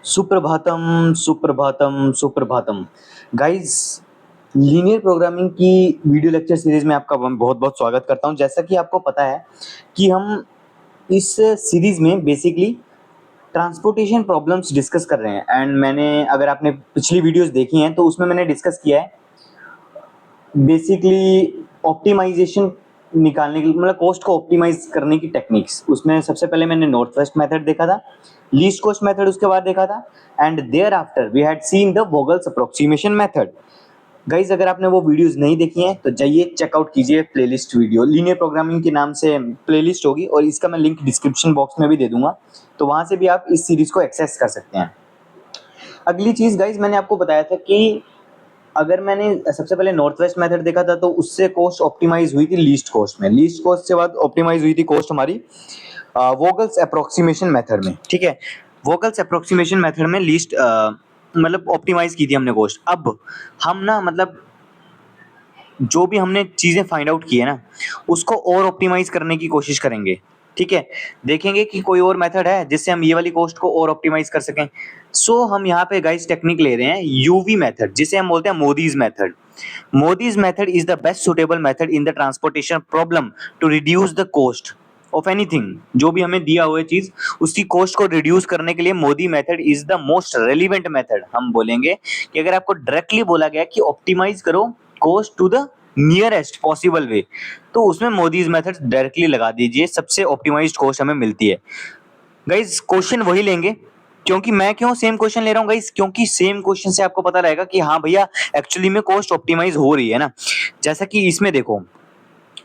सुप्रभातम, सुप्रभातम, सुप्रभातम। Guys, linear programming की वीडियो लेक्चर सीरीज में आपका बहुत-बहुत स्वागत करता हूं। जैसा कि आपको पता है कि हम इस सीरीज में बेसिकली ट्रांसपोर्टेशन प्रॉब्लम्स डिस्कस कर रहे हैं एंड अगर आपने पिछली वीडियोस देखी हैं तो उसमें मैंने डिस्कस किया है बेसिकली ऑप्टिमाइजेशन निकालने की, मतलब कॉस्ट को ऑप्टिमाइज करने की टेक्निक्स। उसमें सबसे पहले मैंने नॉर्थ वेस्ट मेथड देखा था, लीस्ट कॉस्ट मेथड उसके बाद देखा था and thereafter we had seen the Vogel's approximation method. Guys, अगर आपने वो वीडियोस नहीं देखी हैं तो जाइए चेकआउट कीजिए प्लेलिस्ट वीडियो, लीनियर प्रोग्रामिंग के नाम से प्लेलिस्ट होगी और इसका मैं लिंक डिस्क्रिप्शन बॉक्स में भी दे दूंगा, तो वहां से भी आप इस सीरीज को एक्सेस कर सकते हैं। अगली चीज गाइज, मैंने आपको बताया था कि अगर मैंने सबसे पहले नॉर्थ वेस्ट मेथड देखा था तो उससे कॉस्ट ऑप्टिमाइज हुई थी लीस्ट कॉस्ट में, लीस्ट कॉस्ट से बाद ऑप्टिमाइज हुई थी कॉस्ट हमारी वोगल्स अप्रोक्सीमेशन मेथड में। ठीक है, वोगल्स अप्रोक्सीमेशन मेथड में लीस्ट मतलब ऑप्टिमाइज की थी हमने कॉस्ट। अब हम ना मतलब जो भी हमने चीजें फाइंड आउट की है ना उसको और ऑप्टिमाइज करने की कोशिश करेंगे। ठीक है, देखेंगे कि कोई और मेथड है जिससे हम ये वाली कॉस्ट को और ऑप्टिमाइज कर सकें। सो हम यहाँ पे गाइस टेक्निक ले रहे हैं यूवी मेथड, जिसे हम बोलते हैं MODI's method. MODI's method is the best suitable method in the transportation problem to reduce the cost of anything. जो भी हमें दिया हुआ चीज उसकी कॉस्ट को रिड्यूस करने के लिए Modi method is the most relevant method. हम बोलेंगे कि अगर आपको डायरेक्टली बोला गया कि ऑप्टिमाइज करो cost to the nearest possible way, तो उसमें मोदीज मेथड डायरेक्टली लगा दीजिए, सबसे ऑप्टिमाइज्ड कॉस्ट हमें मिलती है। गाइस, क्वेश्चन वही लेंगे, क्योंकि मैं क्यों सेम क्वेश्चन ले रहा हूँ गाइस, क्योंकि सेम क्वेश्चन से आपको पता रहेगा कि हाँ भैया एक्चुअली में कॉस्ट ऑप्टिमाइज हो रही है ना। जैसा कि इसमें देखो,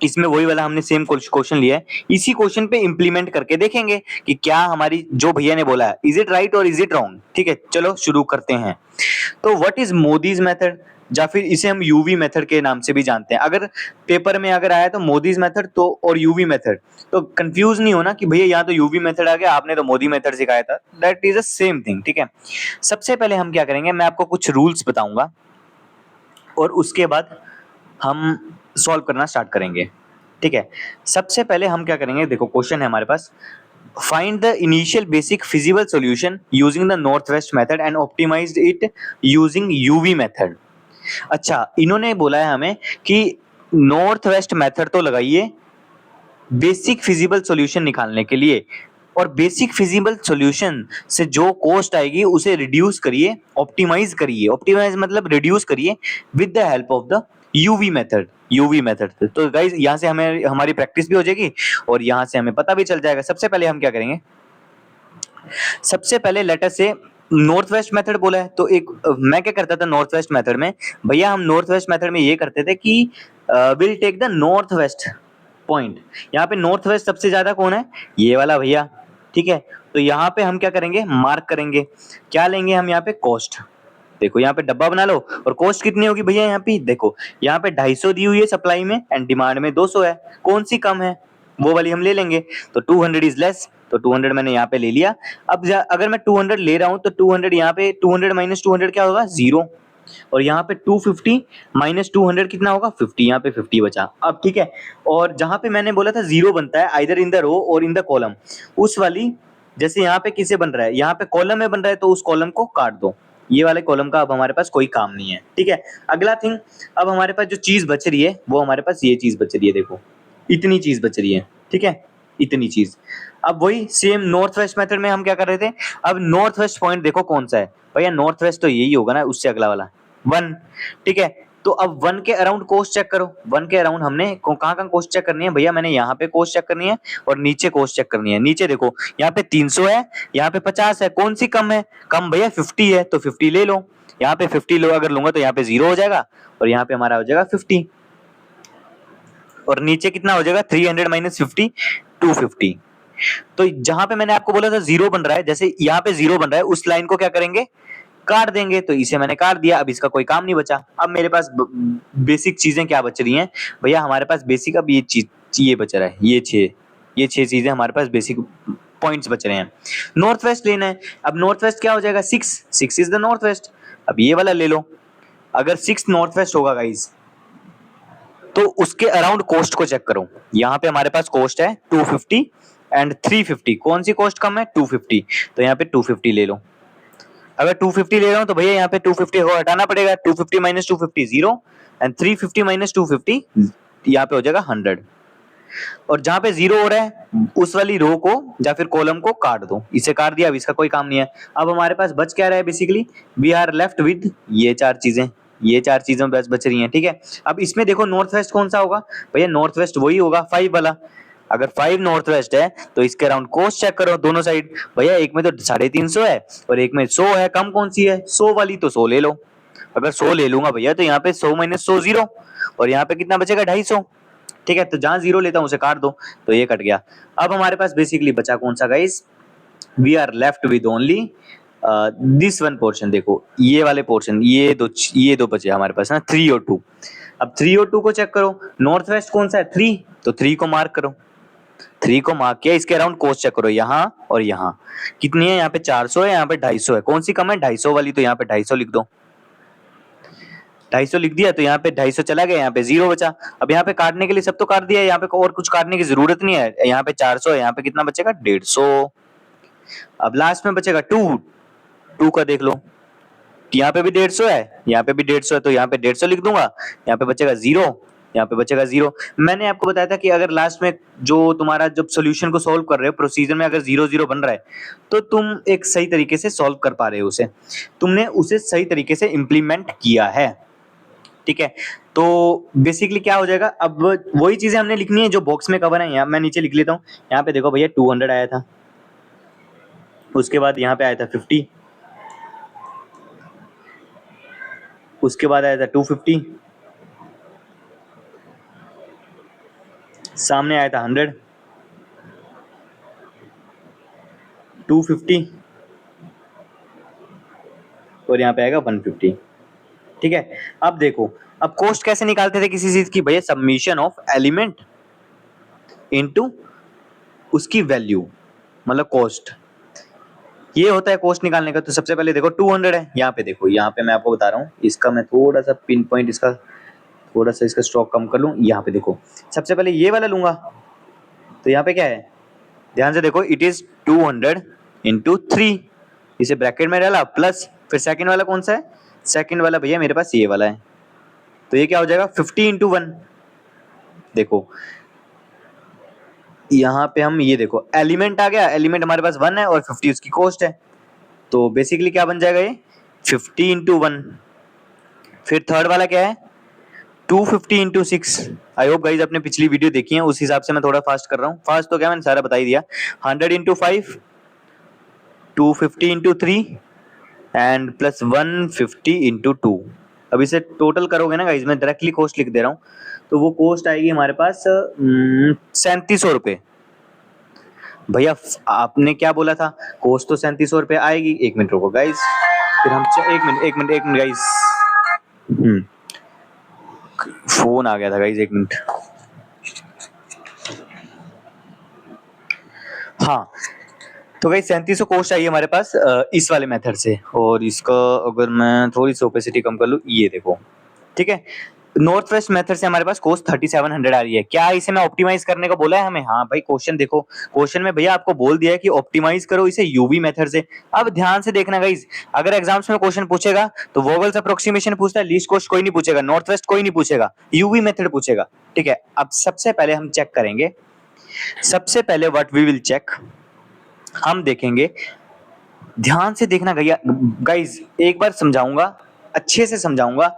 इसमें वही वाला हमने सेम क्वेश्चन लिया है, इसी क्वेश्चन पे इंप्लीमेंट करके देखेंगे कि क्या हमारी जो भैया ने बोला है इज इट राइट और इज इट रॉन्ग। ठीक है, चलो शुरू करते हैं। तो व्हाट इज मोदीज मेथड, या फिर इसे हम यूवी मेथड के नाम से भी जानते हैं। अगर पेपर में अगर आया तो मोदीज मेथड तो और यूवी मेथड, तो कंफ्यूज नहीं होना कि भैया यहाँ तो यूवी मेथड आ गया, आपने तो मोदी मेथड सिखाया था। That is the same thing. ठीक है, सबसे पहले हम क्या करेंगे, मैं आपको कुछ रूल्स बताऊंगा और उसके बाद हम सॉल्व करना स्टार्ट करेंगे। ठीक है, सबसे पहले हम क्या करेंगे, देखो क्वेश्चन है हमारे पास, find the initial basic feasible solution using the northwest method and optimized it using UV method। अच्छा, इन्होंने बोला है हमें कि नॉर्थ वेस्ट मेथड तो लगाइए बेसिक फिजिबल सॉल्यूशन निकालने के लिए, और बेसिक फिजिबल सॉल्यूशन से जो कॉस्ट आएगी उसे रिड्यूस करिए, ऑप्टिमाइज करिए। ऑप्टिमाइज मतलब रिड्यूस करिए with the help of the UV method. UV method तो गाइस यहाँ से हमें हमारी प्रैक्टिस भी हो जाएगी और यहाँ से हमें पता भी चल जाएगा। सबसे पहले हम क्या करेंगे, सबसे पहले लेटर से नॉर्थ वेस्ट मेथड बोला है तो एक मैं क्या करता था नॉर्थ वेस्ट मेथड में, भैया हम नॉर्थ वेस्ट मेथड में ये करते थे कि will take the north west point. यहाँ पे नॉर्थ वेस्ट सबसे ज्यादा कौन है, ये वाला भैया। ठीक है, तो यहाँ पे हम क्या करेंगे, मार्क करेंगे। क्या लेंगे हम यहाँ पे, कॉस्ट। देखो यहाँ पे डब्बा बना लो और कॉस्ट कितनी होगी भैया, यहाँ पे देखो, यहाँ पे 250 दी हुई है सप्लाई में एंड डिमांड में 200 है, कौन सी कम है वो वाली हम ले लेंगे। तो 200 इज लेस, तो 200 मैंने यहाँ पे ले लिया। अब अगर मैं 200 ले रहा हूँ तो 200 यहाँ पे 200 माइनस 200 क्या होगा, 0। और यहाँ पे 250 माइनस 200 कितना होगा, 50। यहाँ पे 50 बचा। अब ठीक है, और जहां पे मैंने बोला था 0 बनता है आइदर इन द रो और इन द कॉलम, उस वाली, जैसे यहाँ पे किसे बन रहा है, यहाँ पे कॉलम में बन रहा है तो उस कॉलम को काट दो। ये वाले कॉलम का अब हमारे पास कोई काम नहीं है। ठीक है, अगला थिंग, अब हमारे पास जो चीज बच रही है वो हमारे पास ये चीज बच रही है, देखो इतनी चीज बच रही है। ठीक है, इतनी चीज। अब वही सेम नॉर्थ वेस्ट मेथड में हम क्या कर रहे थे, अब नॉर्थ वेस्ट पॉइंट देखो कौन सा है भैया, नॉर्थ वेस्ट तो यही होगा ना, उससे अगला वाला 1। ठीक है, तो अब 1 के अराउंड कोस्ट चेक करो। 1 के अराउंड हमने कहाँ कहाँ कोस्ट चेक करनी है भैया, मैंने यहाँ पे कोस्ट चेक करनी है और नीचे कोस्ट चेक करनी है। नीचे देखो यहाँ पे 300 है, यहाँ पे 50 है, कौन सी कम है, कम भैया 50 है, तो 50 ले लो। यहाँ पे 50 लो अगर लूंगा तो यहाँ पे 0 हो जाएगा और यहाँ पे हमारा हो जाएगा 50, और नीचे कितना हो जाएगा 300 माइनस 50, 250। तो जहां पे मैंने आपको बोला था 0 बन रहा है, जैसे यहाँ पे 0 बन रहा है, उस लाइन को क्या करेंगे, काट देंगे। तो इसे मैंने काट दिया, अब इसका कोई काम नहीं बचा। अब मेरे पास बेसिक चीजें क्या बच रही हैं भैया, हमारे पास बेसिक अब ये चीज, ये बच रहा है, ये छह चीजें हमारे पास बेसिक पॉइंट्स बच रहे हैं। नॉर्थ वेस्ट लेना है, अब नॉर्थ वेस्ट क्या हो जाएगा, 6 इज द नॉर्थ वेस्ट। अब ये वाला ले लो, अगर 6 नॉर्थ वेस्ट होगा गाइज तो उसके अराउंड कॉस्ट को चेक करो। यहाँ पे हमारे पास कॉस्ट है 250 एंड 350, कौन सी कॉस्ट कम है, 250, तो यहाँ पे 250 ले लो। अगर 250 ले रहा हूं तो भैया यहाँ पे 250 को हटाना पड़ेगा, 250 माइनस 250 जीरो, एंड 350 माइनस 250 यहाँ पे हो जाएगा 100। और जहां पे जीरो हो रहा है उस वाली रो को या फिर कॉलम को काट दो, इसे काट दिया, अब इसका कोई काम नहीं है। अब हमारे पास बच क्या रहा है, basically we are left with ये चार चीजें, ये चार चीजें बस बच रही हैं, ठीक है। अब इसमें देखो नॉर्थ वेस्ट कौन सा होगा, भैया नॉर्थ वेस्ट वही होगा 5 वाला। अगर 5 नॉर्थ वेस्ट है तो इसके अराउंड कोस्ट चेक करो दोनों साइड, भैया एक में तो 350 है और एक में 100 है, कम कौन सी है, 100 वाली, तो 100 ले लो। अगर 100 ले लूंगा भैया तो यहाँ पे 100 माइनस 100 जीरो, और यहाँ पे कितना बचेगा 250, ठीक है। तो जहां जीरो लेता हूं उसे काट दो, तो ये कट गया। अब हमारे पास बेसिकली बचा कौन सा guys, we are left with only this one portion. देखो ये वाले पोर्शन, ये दो बचे हमारे पास ना, 3 और 2। अब 3 और 2 को चेक करो, नॉर्थ वेस्ट कौन सा है 3, तो 3 को मार्क करो, 3 को मार्क किया, इसके अराउंड कोस्ट चेक करो, यहाँ और यहाँ कितनी है, यहाँ पे 400 है, यहाँ पे 250 है, कौन सी कम है 250 वाली, तो यहाँ पे 250 लिख दो, 250 लिख दिया, तो यहाँ पे 250 चला गया, यहाँ पे जीरो बचा। अब यहाँ पे काटने के लिए सब तो काट दिया, यहाँ पे और कुछ काटने की जरूरत नहीं है, यहाँ पे 400 है, यहाँ पे कितना बचेगा 150। अब लास्ट में बचेगा 2, 2 का देख लो, यहाँ पे भी 150 है, यहाँ पे भी 150 है, तो यहाँ पे 150 लिख दूंगा, यहाँ पे बचेगा जीरो, यहाँ पे बचेगा जीरो। मैंने आपको बताया था कि अगर लास्ट में जो तुम्हारा जब सॉल्यूशन को सॉल्व कर रहे हो प्रोसीजर में अगर जीरो जीरो बन रहा है तो तुम एक सही तरीके से सॉल्व कर पा रहे हो उसे, तुमने उसे सही तरीके से इंप्लीमेंट किया है, ठीक है। तो बेसिकली क्या हो जाएगा, अब वही चीजें हमने लिखनी है जो बॉक्स में कवर है, यहाँ मैं नीचे लिख लेता हूँ। यहाँ पे देखो भैया 200 आया था, उसके बाद यहाँ पे आया था 50, उसके बाद आया था 250, सामने आया था 100, 250 और यहाँ पे आएगा 150, ठीक है। अब देखो, अब कॉस्ट कैसे निकालते थे किसी चीज की, भैया सबमिशन ऑफ एलिमेंट इनटू उसकी वैल्यू, मतलब कॉस्ट, ये होता है कॉस्ट निकालने का। तो सबसे पहले देखो 200 है, यहाँ पे देखो, यहाँ पे मैं आपको बता रहा हूँ, इसका मैं थोड़ा सा पिन पॉइंट, इसका थोड़ा सा इसका स्ट्रोक कम कर लूँ। यहाँ पे देखो सबसे पहले ये वाला लूंगा, तो यहाँ पे क्या है, ध्यान से देखो, इट इज 200 इंटू 3, इसे ब्रैकेट में डाला प्लस, फिर सेकंड वाला कौन सा है, सेकंड वाला भैया मेरे पास ये वाला है, तो ये क्या हो जाएगा 50 इंटू 1। देखो यहाँ पे हम ये देखो एलिमेंट आ गया, एलिमेंट हमारे पास 1 है और 50 उसकी कॉस्ट है, तो बेसिकली क्या बन जाएगा ये 50 इंटू 1। फिर थर्ड वाला क्या है 250 इंटू 6। आई होप गाइज आपने पिछली वीडियो देखी है, उस हिसाब से मैं थोड़ा फास्ट कर रहा हूँ, फास्ट तो क्या मैंने सारा बता ही दिया। 100 into 5, 250 into 3 and plus 150 into 2। अब इसे टोटल करोगे ना गाइज, मैं डायरेक्टली कॉस्ट लिख दे रहा हूँ, तो वो कॉस्ट आएगी हमारे पास 3700 रुपये। भैया आपने क्या बोला था, कॉस्ट तो 3700 रुपये आएगी, एक मिनट रुको गाइज, फिर हम एक मिनट गाइज, फोन आ गया था गाइज, एक मिनट। हाँ, तो गाइज 3700 कॉस्ट आई हमारे पास इस वाले मेथड से, और इसका अगर मैं थोड़ी सी ओपेसिटी कम कर लूँ, ये देखो, ठीक है। नॉर्थ वेस्ट मेथड से हमारे पास कॉस्ट 3700 आ रही है। क्या इसे मैं ऑप्टिमाइज करने को बोला है हमें, हाँ भाई, क्वेश्चन देखो, क्वेश्चन में भैया आपको बोल दिया है कि ऑप्टिमाइज करो इसे यूवी मेथड से। अब ध्यान से देखना गाइज, अगर एग्जाम्स में क्वेश्चन पूछेगा तो वोवेल्स अप्रोक्सीमेशन पूछता है, लीस्ट कॉस्ट कोई नहीं पूछेगा, नॉर्थ वेस्ट कोई नहीं पूछेगा, यूवी मेथड पूछेगा, ठीक है। अब सबसे पहले हम चेक करेंगे, सबसे पहले व्हाट वी विल चेक, हम देखेंगे, ध्यान से देखना भैया गाइज, एक बार समझाऊंगा, अच्छे से समझाऊंगा,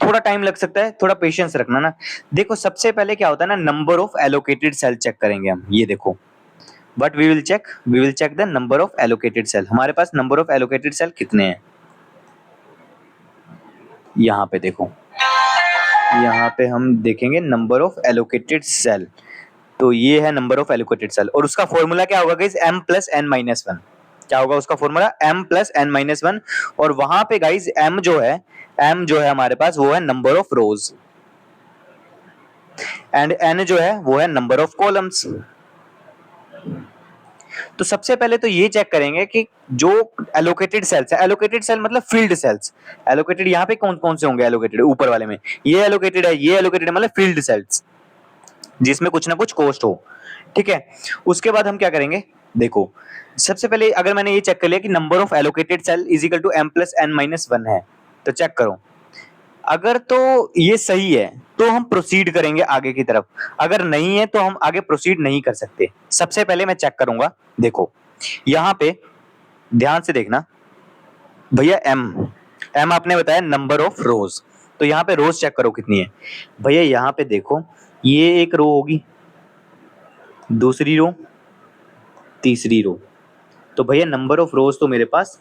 थोड़ा टाइम लग सकता है, थोड़ा पेशेंस रखना ना। देखो सबसे पहले क्या होता है ना, number of allocated cell check करेंगे हम, ये देखो but we will check the number of allocated cell. हमारे पास नंबर ऑफ एलोकेटेड सेल कितने हैं, यहाँ पे देखो, यहाँ पे हम देखेंगे नंबर ऑफ एलोकेटेड सेल, तो ये है नंबर ऑफ एलोकेटेड सेल, और उसका फॉर्मूला क्या होगा guys, m plus n minus 1। क्या होगा उसका formula, m plus n minus 1, और वहां पे गाइज m जो है हमारे पास वो है number of rose, and n जो है वो है नंबर ऑफ कॉलम्स। तो सबसे पहले तो ये चेक करेंगे कि जो एलोकेटेड सेल्स है, एलोकेटेड सेल मतलब फील्ड सेल्स, एलोकेटेड यहाँ पे कौन कौन से होंगे एलोकेटेड, ऊपर वाले में ये एलोकेटेड है, ये एलोकेटेड है, मतलब फील्ड सेल्स जिसमें कुछ ना कुछ कॉस्ट हो, ठीक है। उसके बाद हम क्या करेंगे, देखो सबसे पहले अगर मैंने ये चेक कर लिया कि number of allocated cell is equal to m plus n minus 1 है, तो चेक करो अगर तो ये सही है तो हम प्रोसीड करेंगे आगे की तरफ, अगर नहीं है तो हम आगे प्रोसीड नहीं कर सकते। सबसे पहले मैं चेक करूंगा, देखो यहाँ पे ध्यान से देखना भैया, m आपने बताया नंबर ऑफ रोज, तो यहाँ पे रोज चेक करो कितनी है भैया। यहाँ पे देखो ये एक रो होगी, दूसरी रो, तीसरी रो, तो भैया नंबर ऑफ रोज तो मेरे पास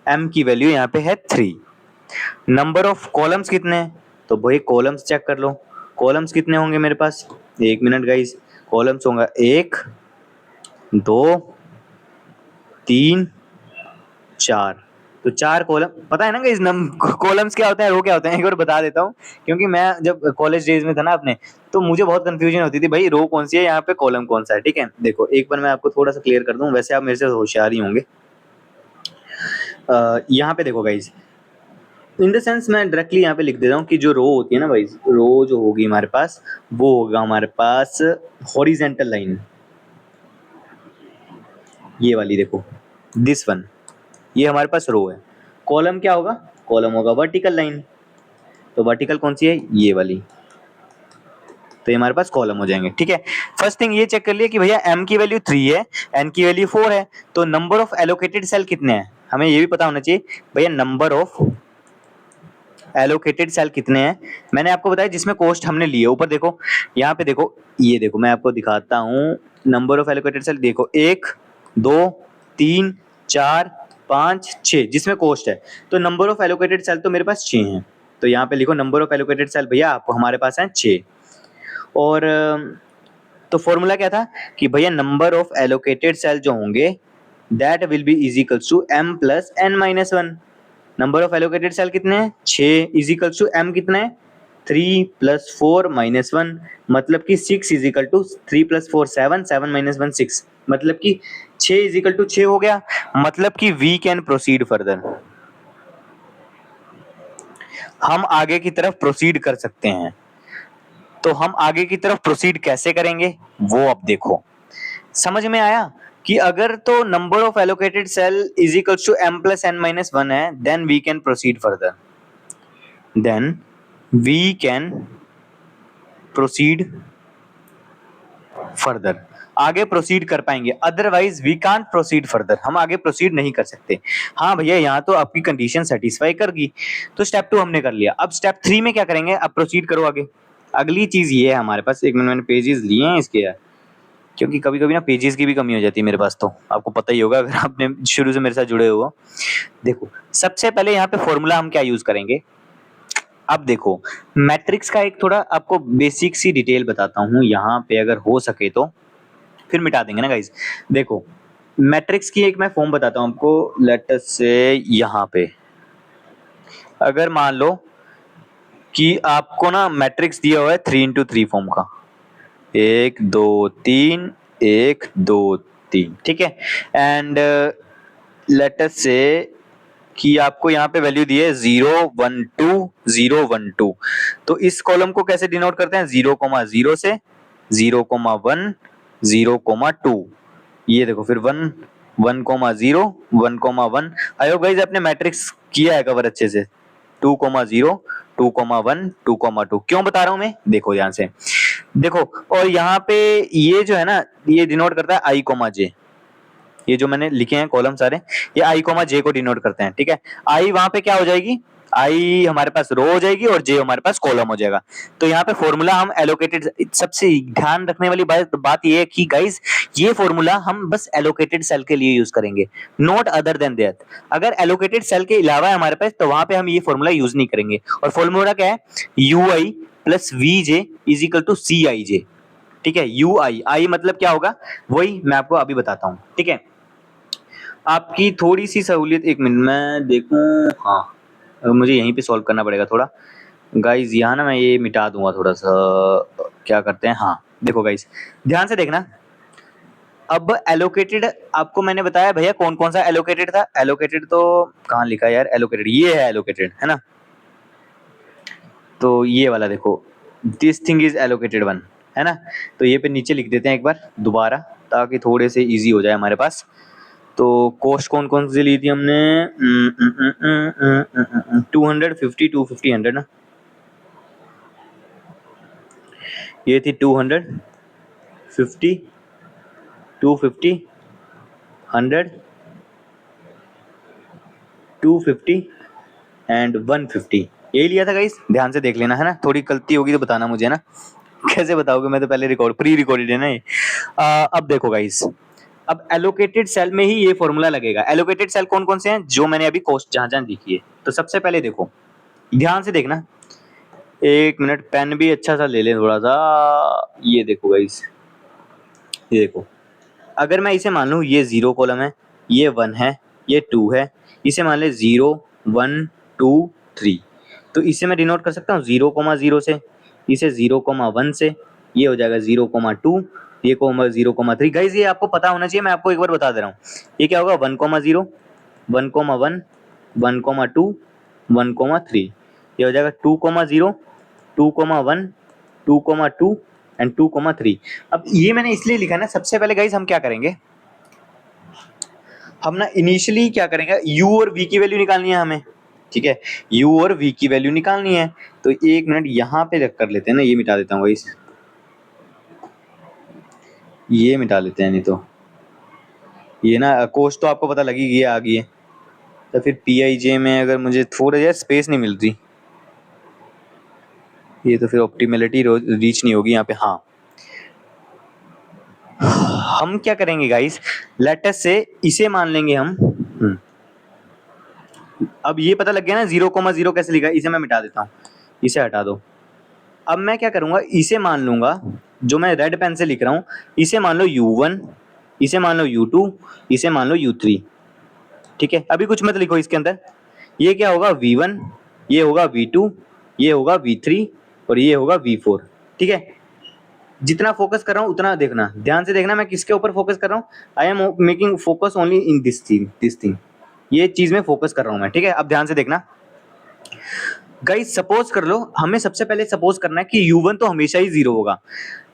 m की वैल्यू यहाँ पे है 3। नंबर ऑफ कॉलम्स कितने हैं, तो भाई कॉलम्स चेक कर लो, कॉलम्स कितने होंगे मेरे पास, एक मिनट गाइस, कॉलम्स होगा 1 2 3 4, तो 4 कॉलम। पता है ना गाइस कॉलम्स क्या होते हैं, रो क्या होते हैं, एक बार बता देता हूँ, क्योंकि मैं जब कॉलेज डेज में था ना अपने, तो मुझे बहुत कंफ्यूजन होती थी भाई रो कौन सी है, यहाँ पे कॉलम कौन सा है। ठीक है, देखो एक बार मैं आपको थोड़ा सा क्लियर कर दूं, वैसे आप मेरे से होशियार ही होंगे। यहाँ पे देखो गाइस, इन द सेंस मैं डायरेक्टली यहाँ पे लिख देता हूँ कि जो रो होती है ना भाई, रो जो होगी हमारे पास, वो होगा हमारे पास हॉरिजेंटल लाइन, ये वाली देखो, दिस वन, ये हमारे पास रो है। कॉलम क्या होगा, कॉलम होगा वर्टिकल लाइन, तो वर्टिकल कौन सी है, ये वाली, तो ये हमारे पास कॉलम हो जाएंगे। ठीक है, फर्स्ट थिंग ये चेक कर लिया कि भैया m की वैल्यू 3 है, n की वैल्यू 4 है, तो नंबर ऑफ एलोकेटेड सेल कितने हैं, हमें ये भी पता होना चाहिए भैया नंबर ऑफ एलोकेटेड सेल कितने हैं। मैंने आपको बताया जिसमें कोस्ट हमने लिए, ऊपर देखो, यहाँ पे देखो, ये देखो मैं आपको दिखाता हूँ, नंबर ऑफ एलोकेटेड सेल देखो 1 2 3 4 5 6, जिसमें कोस्ट है, तो नंबर ऑफ एलोकेटेड सेल तो मेरे पास 6 हैं, तो यहाँ पे लिखो नंबर ऑफ एलोकेटेड सेल भैया आपको हमारे पास हैं 6। और तो फॉर्मूला क्या था कि भैया नंबर ऑफ एलोकेटेड सेल जो होंगे that will be is equals to m plus n minus 1। Number of allocated cell कितने हैं, 6 इज इक्वल्स टू m कितना है, 3 प्लस 4 माइनस 1, मतलब कि 6 is equal to 3 plus 4 7, 7 minus 1 6, मतलब कि 6 इज इक्वल टू 6 हो गया, मतलब कि वी कैन प्रोसीड फर्दर, हम आगे की तरफ प्रोसीड कर सकते हैं। तो हम आगे की तरफ प्रोसीड कैसे करेंगे वो अब देखो, समझ में आया कि अगर तो number of allocated cell is equals to m plus n minus 1 है, then we can proceed further, then we can proceed further, आगे प्रोसीड कर पाएंगे, otherwise we can't proceed further, हम आगे प्रोसीड नहीं कर सकते। हाँ भैया यहाँ तो आपकी कंडीशन सेटिस्फाई करगी, तो स्टेप 2 हमने कर लिया, अब स्टेप 3 में क्या करेंगे, अब प्रोसीड करो आगे। अगली चीज ये है हमारे पास, एक मिनट मैंने पेजेस लिए हैं इसके यार, क्योंकि कभी कभी ना पेजेस की भी कमी हो जाती है मेरे पास, तो आपको पता ही होगा अगर आपने शुरू से मेरे साथ जुड़े हो। देखो सबसे पहले यहाँ पे फॉर्मूला हम क्या यूज करेंगे, अब देखो मैट्रिक्स का एक थोड़ा आपको बेसिक सी डिटेल बताता हूँ यहाँ पे, अगर हो सके तो फिर मिटा देंगे ना गाइज। देखो मैट्रिक्स की एक मैं फॉर्म बताता हूँ आपको, लेट अस से यहाँ पे अगर मान लो कि आपको ना मैट्रिक्स दिया हुआ है 3x3 फॉर्म का, 1 2 3 1 2 3, ठीक है, एंड लेट अस से कि आपको यहाँ पे वैल्यू दी है 0 1 2 0 1 2, तो इस कॉलम को कैसे डिनोट करते हैं, 0,0 से 0,1 0,2, ये देखो फिर 1 1,0 1,1। आई होप गाइस आपने मैट्रिक्स किया है कवर अच्छे से, 2,0 2,1 2,2, क्यों बता रहा हूं मैं, देखो ध्यान से देखो, और यहाँ पे ये जो है ना ये डिनोट करता है i, j, ये जो मैंने लिखे हैं कॉलम सारे, ये i, j को डिनोट करते हैं। ठीक है, i वहां पे क्या हो जाएगी, i हमारे पास रो हो जाएगी और j हमारे पास कॉलम हो जाएगा। तो यहाँ पे फॉर्मूला हम एलोकेटेड, सबसे ध्यान रखने वाली बात ये है कि गाइस ये फॉर्मूला हम बस एलोकेटेड सेल के लिए यूज करेंगे, नॉट अदर देन दैट। अगर एलोकेटेड सेल के अलावा है हमारे पास तो वहां पे हम ये फॉर्मूला यूज नहीं करेंगे। और फॉर्मूला क्या है, ui plus vj is equal to cij। ठीक है, ui, i मतलब क्या होगा वही मैं आपको अभी बताता हूँ। ठीक है, आपकी थोड़ी सी सहूलियत, एक मिनट मैं देखूं, हाँ मुझे यहीं पे सॉल्व करना पड़ेगा थोड़ा गाइज, यहाँ ना मैं ये मिटा दूंगा थोड़ा सा, क्या करते हैं, हाँ देखो गाइज ध्यान से देखना, अब एलोकेटेड आपको मैंने बताया भैया कौन कौन सा एलोकेटेड था, एलोकेटेड तो कहाँ लिखा है यार, एलोकेटेड ये है, एलोकेटेड है ना, तो ये वाला देखो, this thing is allocated one, है ना। तो ये पे नीचे लिख देते हैं एक बार दोबारा, ताकि थोड़े से इजी हो जाए हमारे पास। तो कॉस्ट कौन कौन सी ली थी हमने, 250, 250, 100 ना, ये थी 250, 250, 100, 250 एंड 150, यही लिया था गाइस, ध्यान से देख लेना है ना, थोड़ी गलती होगी तो बताना मुझे ना। कैसे बताओगे, मैं तो पहले प्री रिकॉर्डेड है ना ये। अब देखो गाइस, अब एलोकेटेड सेल में ही ये फॉर्मूला लगेगा। एलोकेटेड सेल कौन कौन से हैं, जो मैंने अभी कॉस्ट जहां जहां लिखी है। तो सबसे पहले देखो, ध्यान से देखना, एक मिनट, पेन भी अच्छा सा ले लें थोड़ा सा। ये देखो गाइस, ये देखो, अगर मैं इसे मान लूं ये 0 कॉलम है, ये 1 है, ये 2 है, इसे मान ले 0 1 2 3, तो इसे मैं डिनोट कर सकता हूँ 0,0 से, इसे 0,1 से, ये हो जाएगा 0,2, ये 0,3। गाइस ये आपको पता होना चाहिए, मैं आपको एक बार बता दे रहा हूँ। ये क्या होगा, 1,0 1,1 1,2 1,3, ये हो जाएगा 2,0 2,1 2,2 एंड 2,3। अब ये मैंने इसलिए लिखा ना, सबसे पहले गाइस हम क्या करेंगे, हम ना इनिशियली क्या करेंगे, u और v की वैल्यू निकालनी है हमें, ठीक है, u और v की वैल्यू निकालनी है। तो एक मिनट यहाँ पे कर लेते हैं ना, ये मिटा देता हूँ गाइस, ये मिटा लेते हैं, नहीं तो ये ना कोस्ट तो आपको पता लगी गई आ गई है। तो फिर pij में अगर मुझे थोड़ा यार स्पेस नहीं मिल रही, ये तो फिर ऑप्टिमलिटी रीच नहीं होगी यहाँ पे। हाँ, हम क्या करेंगे गाइस, लेट अस से इसे मान लेंगे हम। अब ये पता लग गया ना 0,0 कैसे लिखा है, इसे मैं मिटा देता हूँ, इसे हटा दो। अब मैं क्या करूंगा, इसे मान लूंगा, जो मैं रेड पेन से लिख रहा हूँ, इसे मान लो u1, इसे मान लो u2, इसे मान लो u3, ठीक है। अभी कुछ मत लिखो इसके अंदर, ये क्या होगा v1, ये होगा v2, ये होगा v3 और ये होगा v4, ठीक है। जितना फोकस कर रहा हूँ उतना देखना, ध्यान से देखना, मैं किसके ऊपर फोकस कर रहा हूँ, I am making focus only in this thing, ये चीज में फोकस कर रहा हूँ मैं, ठीक है। अब ध्यान से देखना गाइस, सपोज कर लो, हमें सबसे पहले सपोज करना है कि u1 तो हमेशा ही 0 होगा।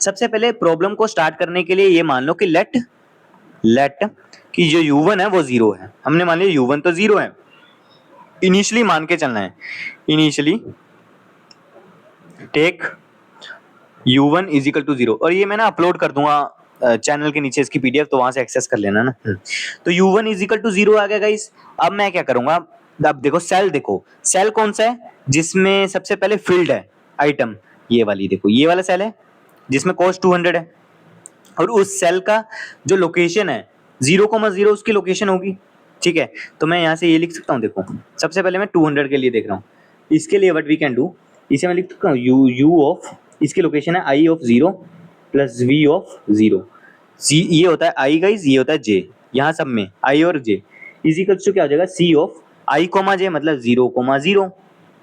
सबसे पहले प्रॉब्लम को स्टार्ट करने के लिए ये मान लो कि लेट कि जो u1 है वो 0 है, हमने मान लिया u1 तो 0 है, इनिशियली मान के चलना है, initially take u1 is equal to 0, और ये मैं ना अपलोड कर दूंगा चैनल के नीचे इसकी पीडीएफ, तो वहां से एक्सेस कर लेना ना। तो u1 इज इक्वल टू 0 आ गया गाइस। अब मैं क्या करूंगा, अब देखो सेल, देखो सेल कौन सा है जिसमें सबसे पहले फील्ड है आइटम, ये वाली देखो, ये वाला सेल है जिसमें कॉस्ट 200 है, और उस सेल का जो लोकेशन है 0,0 उसकी लोकेशन होगी, ठीक है। तो मैं यहाँ से ये लिख सकता हूँ, देखो सबसे पहले मैं 200 के लिए देख रहा हूँ, इसके लिए व्हाट वी कैन डू, इसे मैं लिख सकता हूँ u ऑफ, इसकी लोकेशन है i of 0 plus v of 0, ये होता है i गाइस, ये होता है j, यहाँ सब में i और j इज इक्वल टू क्या हो जाएगा, c of i comma j मतलब 0,0,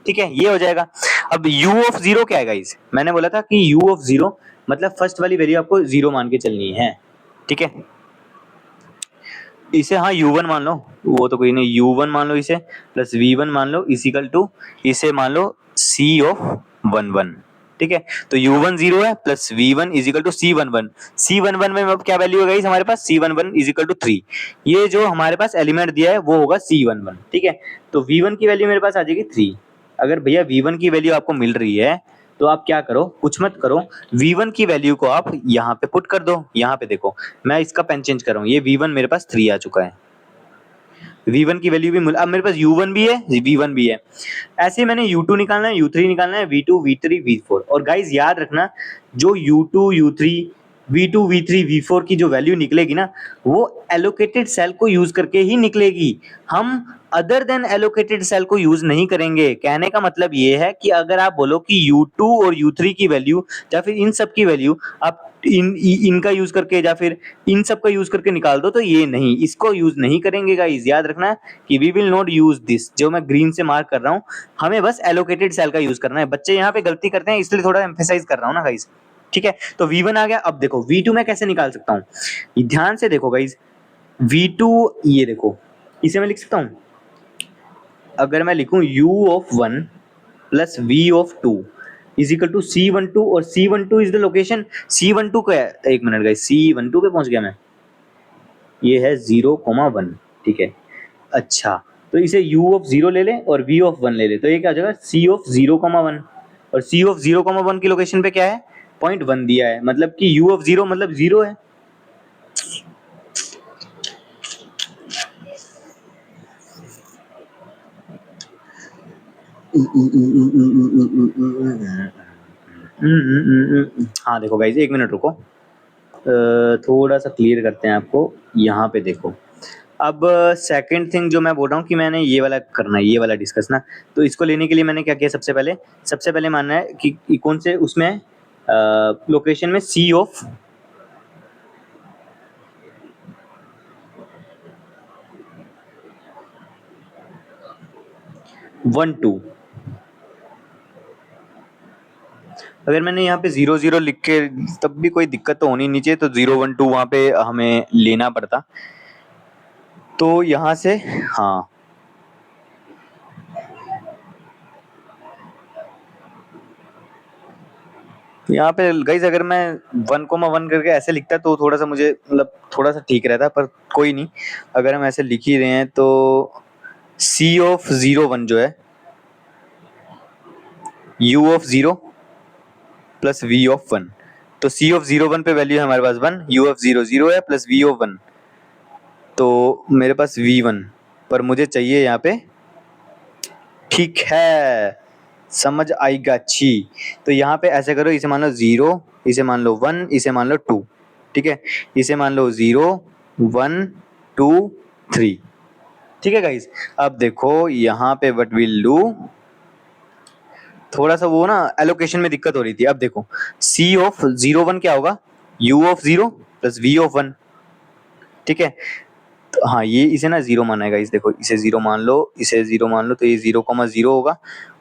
ठीक है, ये हो जाएगा। अब u ऑफ 0 क्या है गाइस, मैंने बोला था कि u ऑफ 0 मतलब फर्स्ट वाली वैल्यू आपको 0 मान के चलनी है, ठीक है। इसे हाँ u1 मान लो, वो तो कोई नहीं, u1 मान लो इसे, प्लस v1 मान लो इज इक्वल टू, इसे मान लो c ऑफ 1,1, ठीक है। तो u1 0 है plus v1 is equal to c11, c11 में अब क्या वैल्यू है गाइस हमारे पास, c11 इज इक्वल टू 3, ये जो हमारे पास एलिमेंट दिया है वो होगा c11, ठीक है। तो v1 की वैल्यू मेरे पास आ जाएगी 3। अगर भैया v1 की वैल्यू आपको मिल रही है तो आप क्या करो, कुछ मत करो, v1 की वैल्यू को आप यहाँ पे पुट कर दो। यहाँ पे देखो, मैं इसका पेन चेंज कर रहा हूँ, ये v1 मेरे पास 3 आ चुका है, v1 की वैल्यू भी अब मेरे पास u1 भी है, v1 भी है। ऐसे मैंने u2 निकालना है, u3 निकालना है, v2 v3 v4, और गाइस याद रखना, जो u2 u3 v2 v3 v4 की जो वैल्यू निकलेगी ना, वो एलोकेटेड सेल को यूज करके ही निकलेगी, हम अदर देन एलोकेटेड सेल को यूज नहीं करेंगे। कहने का मतलब ये है कि अगर आप बोलो कि u2 और u3 की वैल्यू या फिर इन सब की वैल्यू आप इनका यूज करके या फिर इन सब का यूज करके निकाल दो, तो ये नहीं, इसको यूज नहीं करेंगे गाइस, याद रखना कि we will not use this, जो मैं ग्रीन से मार्क कर रहा हूँ, हमें बस एलोकेटेड सेल का यूज करना है। बच्चे यहाँ पे गलती करते हैं, इसलिए थोड़ा एम्फेसाइज कर रहा हूँ ना गाइस, ठीक है। तो v1 आ गया। अब देखो v2 मैं कैसे निकाल सकता हूँ, ध्यान से देखो गाइस, v2 ये देखो, इसे मैं लिख सकता हूँ, अगर मैं लिखूं u of 1 plus v of 2 is equal to C12 और C12 is the location. C12 का है, एक मिनट गाइस, C12 पे पहुंच गया मैं, ये है 0,1, ठीक है। अच्छा, तो इसे u ऑफ 0 ले लें और v ऑफ 1 ले लें, तो ये क्या हो जाएगा c ऑफ 0,1, और c ऑफ 0,1 की लोकेशन पे क्या है 0.1 दिया है, मतलब कि u ऑफ 0 मतलब 0 है। हाँ देखो गाइस, एक मिनट रुको, थोड़ा सा क्लियर करते हैं आपको। यहाँ पे देखो, अब सेकंड थिंग जो मैं बोल रहा हूँ कि मैंने ये वाला करना है, ये वाला डिस्कस ना, तो इसको लेने के लिए मैंने क्या किया, सबसे पहले मानना है कि कौन से उसमें लोकेशन में C ऑफ वन टू, अगर मैंने यहाँ पे 0,0 लिख के तब भी कोई दिक्कत तो होनी नहीं चाहिए, तो 0,1,2 वहाँ पे हमें लेना पड़ता, तो यहाँ से हाँ यहाँ पे गाइस अगर मैं 1,1 करके ऐसे लिखता तो थोड़ा सा मुझे मतलब थोड़ा सा ठीक रहता, पर कोई नहीं, अगर हम ऐसे लिख ही रहे हैं तो C ऑफ 0,1 जो है U of 0 plus V of 1, तो C ऑफ 0,1 पे वैल्यू है हमारे पास 1, U ऑफ 0 0 है प्लस V ऑफ 1, तो मेरे पास V1, पर मुझे चाहिए यहाँ पे, ठीक है, समझ आएगा अच्छी। तो यहाँ पे ऐसे करो, इसे मान लो 0, इसे मान लो 1, इसे मान लो 2, ठीक है, इसे मान लो 0 1 2 3, ठीक है गाइस। अब देखो यहाँ पे व्हाट विल डू, थोड़ा सा वो ना एलोकेशन में दिक्कत हो रही थी। अब देखो C ऑफ 0,1 क्या होगा, U of 0 plus V of 1, ठीक है। तो हाँ, ये इसे ना 0 माना है गाइस, देखो इसे 0 मान लो, इसे 0 मान लो, तो ये 0,0 होगा।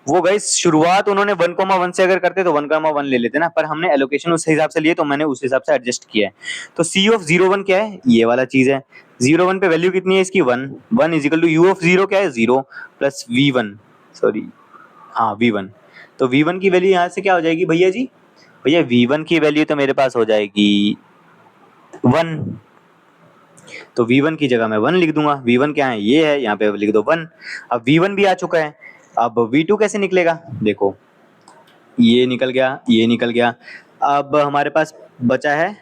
वो गाइस शुरुआत उन्होंने 1,1 से अगर करते तो 1,1 ले लेते ना, पर हमने एलोकेशन उस हिसाब से लिए तो मैंने उस हिसाब से एडजस्ट किया है। तो C ऑफ 0,1 क्या है, ये वाला चीज है। 0,1 पे वैल्यू कितनी है इसकी 1, 1 is equal to U of 0 क्या है 0 प्लस V1, सॉरी हाँ V1, तो V1 की वैल्यू यहाँ से क्या हो जाएगी भैया जी, भैया V1 की वैल्यू तो मेरे पास हो जाएगी 1, तो V1 की जगह मैं 1 लिख दूंगा। V1 क्या है, ये है, यहाँ पे लिख दो 1। अब V1 भी आ चुका है, अब V2 कैसे निकलेगा, देखो ये निकल गया, ये निकल गया। अब हमारे पास बचा है,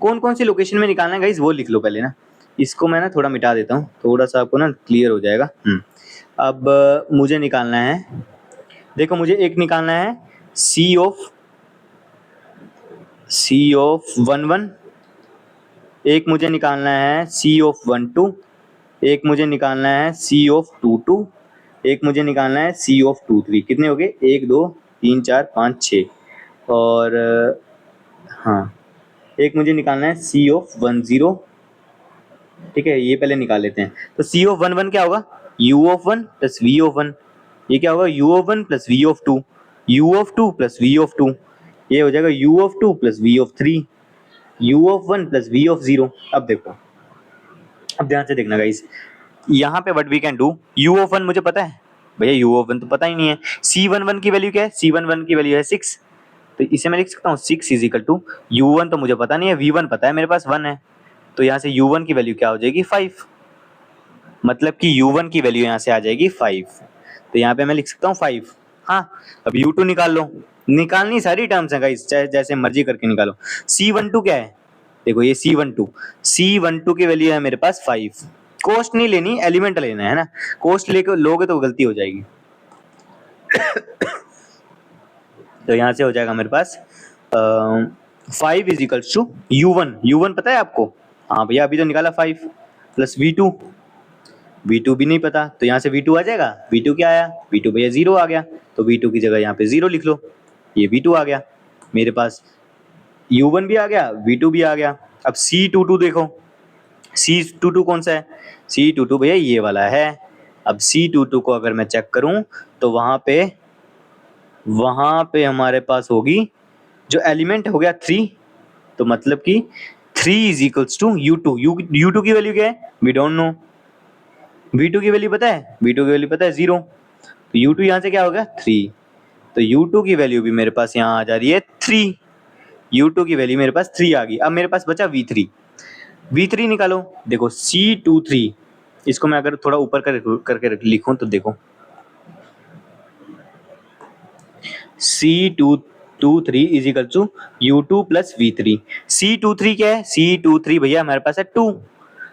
कौन कौन सी लोकेशन में निकालना है गाइस वो लिख लो पहले ना, इसको मैं ना थोड़ा मिटा देता हूँ, थोड़ा सा आपको ना क्लियर हो जाएगा। अब मुझे निकालना है, देखो मुझे एक निकालना है C ऑफ 1,1, एक मुझे निकालना है C ऑफ 1,2, एक मुझे निकालना है C ऑफ 2,2, एक मुझे निकालना है C ऑफ 2,3, कितने हो गए 1 2 3 4 5 6, और हाँ एक मुझे निकालना है C ऑफ 10, ठीक है, ये पहले निकाल लेते हैं। तो C ऑफ 1,1 क्या होगा, U of 1 plus V of 1, ये क्या होगा U of 1 plus V of 2, U of 2 plus V of 2, ये हो जाएगा U of 2 plus V of 3, U of 1 plus V of 0। अब देखो, अब ध्यान से देखना गाइस, यहाँ पे what we can do, U of 1 मुझे पता है, भैया U ऑफ 1 तो पता ही नहीं है। C11 की वैल्यू क्या है, C11 की वैल्यू है 6, तो इसे मैं लिख सकता हूँ 6 इज इक्वल टू U1 तो मुझे पता नहीं है, V1 पता है मेरे पास 1 है, तो यहाँ से U1 की वैल्यू क्या हो जाएगी 5, मतलब कि U1 की वैल्यू यहाँ से आ जाएगी 5, तो यहाँ पे मैं लिख सकता हूँ 5। हाँ, अब U2 निकाल लो, निकालनी सारी टर्म्स हैं गाइस, चाहे जैसे मर्जी करके निकालो। C12 क्या है, देखो ये C12 की वैल्यू है मेरे पास 5, कॉस्ट नहीं लेनी, एलिमेंट लेना है ना, कॉस्ट लेकर लोगे तो गलती हो जाएगी। तो यहाँ से हो जाएगा मेरे पास 5 इज इक्वल्स टू U1 पता है आपको, हाँ भैया अभी तो निकाला 5 प्लस V2 भी नहीं पता, तो यहाँ से V2 आ जाएगा, V2 क्या आया, V2 भैया 0 आ गया, तो V2 की जगह यहाँ पे 0 लिख लो, ये V2 आ गया मेरे पास, U1 भी आ गया, V2 भी आ गया। अब C22 देखो, C22 कौन सा है, C22 भैया ये वाला है। अब C22 को अगर मैं चेक करूं तो वहां पे हमारे पास होगी, जो एलिमेंट हो गया 3, तो मतलब कि 3 is equals to U2, U2 की वैल्यू क्या है, वी डोंट नो। V2 की वैल्यू पता है, V2 की वैल्यू पता है 0, तो U2 यहाँ से क्या होगा 3, तो U2 की वैल्यू भी मेरे पास यहाँ आ जा रही है 3। U2 की वैल्यू मेरे पास 3 आ गई। अब मेरे पास बचा V3। V3 निकालो। देखो C23, इसको मैं अगर थोड़ा ऊपर करके लिखूं तो देखो C23 is equal to U2 plus V3। C23 क्या है? C23 भैया हमारे पास है 2,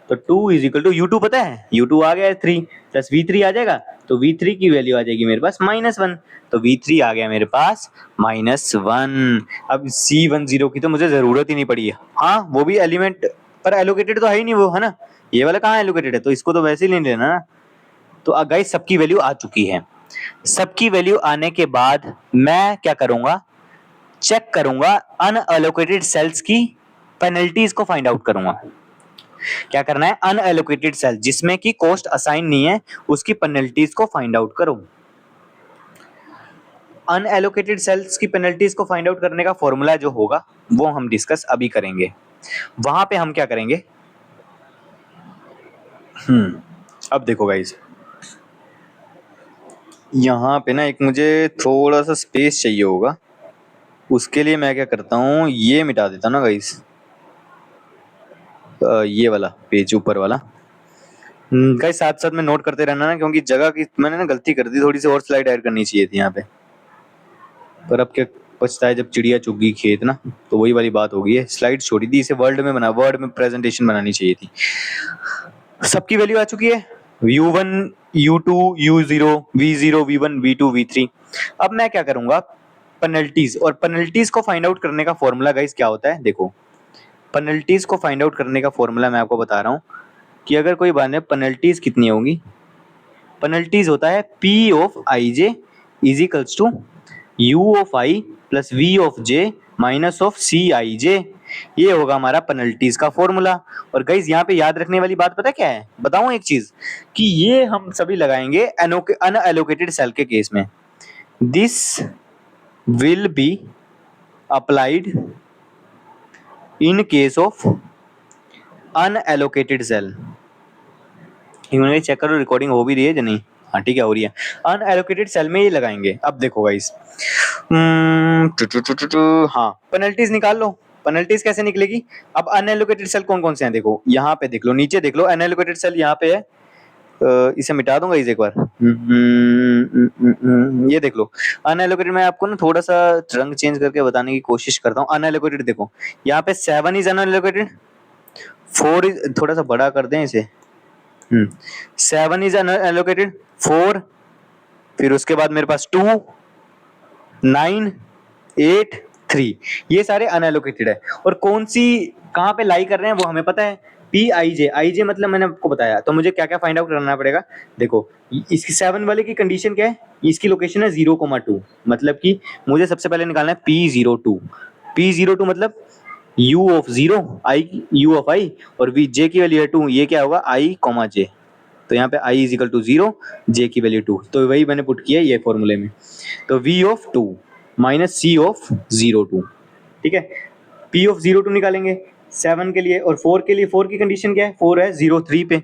तो 2 इज इक्वल टू U2 पता है, U2 आ गया है 3 प्लस V3 आ जाएगा, तो V3 की वैल्यू आ जाएगी मेरे पास -1, तो V3 आ गया मेरे पास -1। अब C10 की तो मुझे जरूरत ही नहीं पड़ी है। हाँ वो भी एलिमेंट पर एलोकेटेड तो है ही नहीं वो, है ना, ये वाला कहाँ एलोकेटेड है, तो इसको तो वैसे ही नहीं लेना ना। तो गाइस सबकी वैल्यू आ चुकी है। सबकी वैल्यू आने के बाद मैं क्या करूंगा, चेक करूंगा अनएलोकेटेड सेल्स की पेनल्टीज को फाइंड आउट करूंगा। क्या करना है, अनएलोकेटेड सेल जिसमें की कॉस्ट असाइन नहीं है उसकी पेनल्टीज को फाइंड आउट करो। अनएलोकेटेड सेल्स की पेनल्टीज को फाइंड आउट करने का फॉर्मूला जो होगा वो हम डिस्कस अभी करेंगे। वहां पे हम क्या करेंगे, अब देखो गाइस, यहाँ पे ना एक मुझे थोड़ा सा स्पेस चाहिए होगा, उसके लिए मैं क्या करता हूँ, ये मिटा देता ना गाइस, ये वाला पेज ऊपर वाला। गाइस साथ साथ में नोट करते रहना ना, क्योंकि जगह की मैंने ना गलती कर दी, थोड़ी सी और स्लाइड ऐड करनी चाहिए थी यहाँ पे, पर अब क्या पछता है जब चिड़िया चुग गई खेत ना, तो वही वाली बात हो गई है। स्लाइड छोड़ी थी, इसे वर्ड में प्रेजेंटेशन बनानी चाहिए थी। सबकी वैल्यू आ चुकी है, U1 U2 U0 V0 V1 V2 V3। अब मैं क्या करूंगा, पेनल्टीज, और पेनल्टीज को फाइंड आउट करने का फॉर्मूला गाइस क्या होता है, देखो पेनल्टीज को फाइंड आउट करने का फॉर्मूला मैं आपको बता रहा हूँ कि अगर कोई बात है पेनल्टीज कितनी होंगी, पेनल्टीज होता है P of IJ is equals to U of I plus V of J minus of CIJ। ये होगा हमारा पेनल्टीज का फॉर्मूला। और गाइस यहाँ पे याद रखने वाली बात पता क्या है, बताऊं एक चीज, कि ये हम सभी लगाएंगे अनएलोकेटेड सेल के केस में। This will be applied in case of unallocated cell. इन्होंने चेक करो रिकॉर्डिंग हो भी रही है या नहीं, हाँ ठीक है हो रही है। अनएलोकेटेड सेल में ये लगाएंगे। अब देखो गाइस, हाँ पेनल्टीज निकाल लो। पेनल्टीज कैसे निकलेगी, अब अनएलोकेटेड सेल कौन कौन से हैं, देखो यहाँ पे देख लो, नीचे देख लो, अनएलोकेटेड सेल यहाँ पे है, इसे मिटा दूंगा इसे एक बार। ये देख लो अनएलोकेटेड, मैं आपको ना थोड़ा सा रंग चेंज करके बताने की कोशिश करता हूँ। अनएलोकेटेड देखो यहाँ पे 7 इज अनएलोकेटेड, 4 इज, थोड़ा सा बड़ा कर दें इसे, 7 इज अनएलोकेटेड, 4, फिर उसके बाद मेरे पास 2 9 8 3, ये सारे अनएलोकेटेड है। और कौन सी कहाँ पे लाई कर रहे हैं वो हमें पता है, PIJ मतलब मैंने आपको बताया, तो मुझे क्या क्या फाइंड आउट करना पड़ेगा, देखो इसकी 7 वाले की कंडीशन क्या है, इसकी लोकेशन है 0,2, मतलब कि मुझे सबसे पहले निकालना है P02। P02 मतलब U of 0 I U of I और J की वैल्यू है 2, ये क्या होगा I, J, तो यहाँ पे I is equal to 0, J की वैल्यू 2, तो वही मैंने पुट किया ये फॉर्मूले में। तो V of 2 minus C of 02, ठीक है, P ऑफ 02 निकालेंगे 7 के लिए, और 4 के लिए, 4 की कंडीशन क्या है, 4 है 03 पे,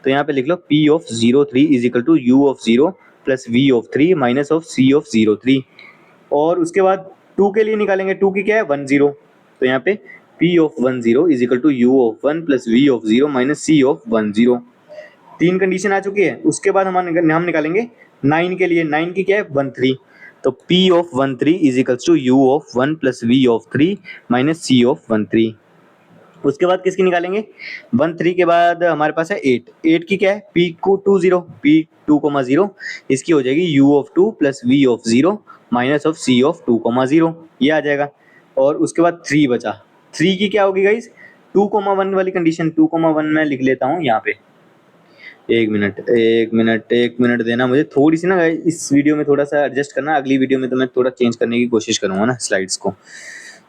तो यहाँ पे लिख लो P of 03 is equal to U of 0 plus V of 3 minus of C of 03। और उसके बाद 2 के लिए निकालेंगे, 2 की क्या है 10, तो यहाँ पे P of 10 is equal to U of 1 plus V of 0 minus C of 10। 3 condition आ चुकी है। उसके बाद हम निकालेंगे 9 के लिए, 9 की क्या है 13, तो P of 13 is equals to U of 1 plus V of 3 minus C of 13। उसके बाद किसकी निकालेंगे, 13 के बाद हमारे पास है 8, 8 की क्या है P को 20, P2,0, इसकी हो जाएगी U of 2 plus V of 0 minus of C of 2,0, ये आ जाएगा। और उसके बाद 3 बचा, 3 की क्या होगी गाइस, 2,1 वाली कंडीशन, 2,1 मैं लिख लेता हूँ यहाँ पे। एक मिनट देना मुझे, थोड़ी सी ना इस वीडियो में थोड़ा सा एडजस्ट करना, अगली वीडियो में तो मैं थोड़ा चेंज करने की कोशिश करूंगा ना स्लाइड्स को।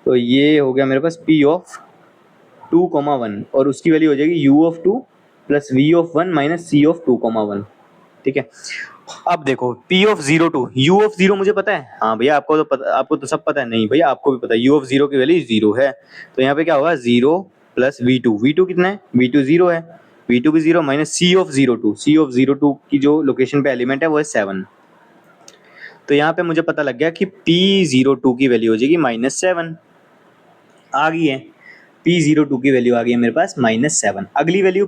तो ये हो गया मेरे पास P ऑफ 2,1 और उसकी वैल्यू हो जाएगी U of 2 plus V of 1 minus C of 2,1, ठीक है। अब देखो P ऑफ 02, U ऑफ 0 मुझे पता है, हाँ भैया आपको तो सब पता है, नहीं भैया आपको भी पता है U ऑफ 0 की वैल्यू 0 है, तो यहाँ पे क्या होगा 0 प्लस V2 कितना है, V2 0 है, V2 भी 0 minus C of 02, C of 02 की जो लोकेशन पे एलिमेंट है वो है 7, तो यहाँ पे मुझे पता लग गया कि P02 की वैल्यू हो जाएगी -7 आ गई है। P02 की वैल्यू आ गई है मेरे पास -7। अगली वैल्यू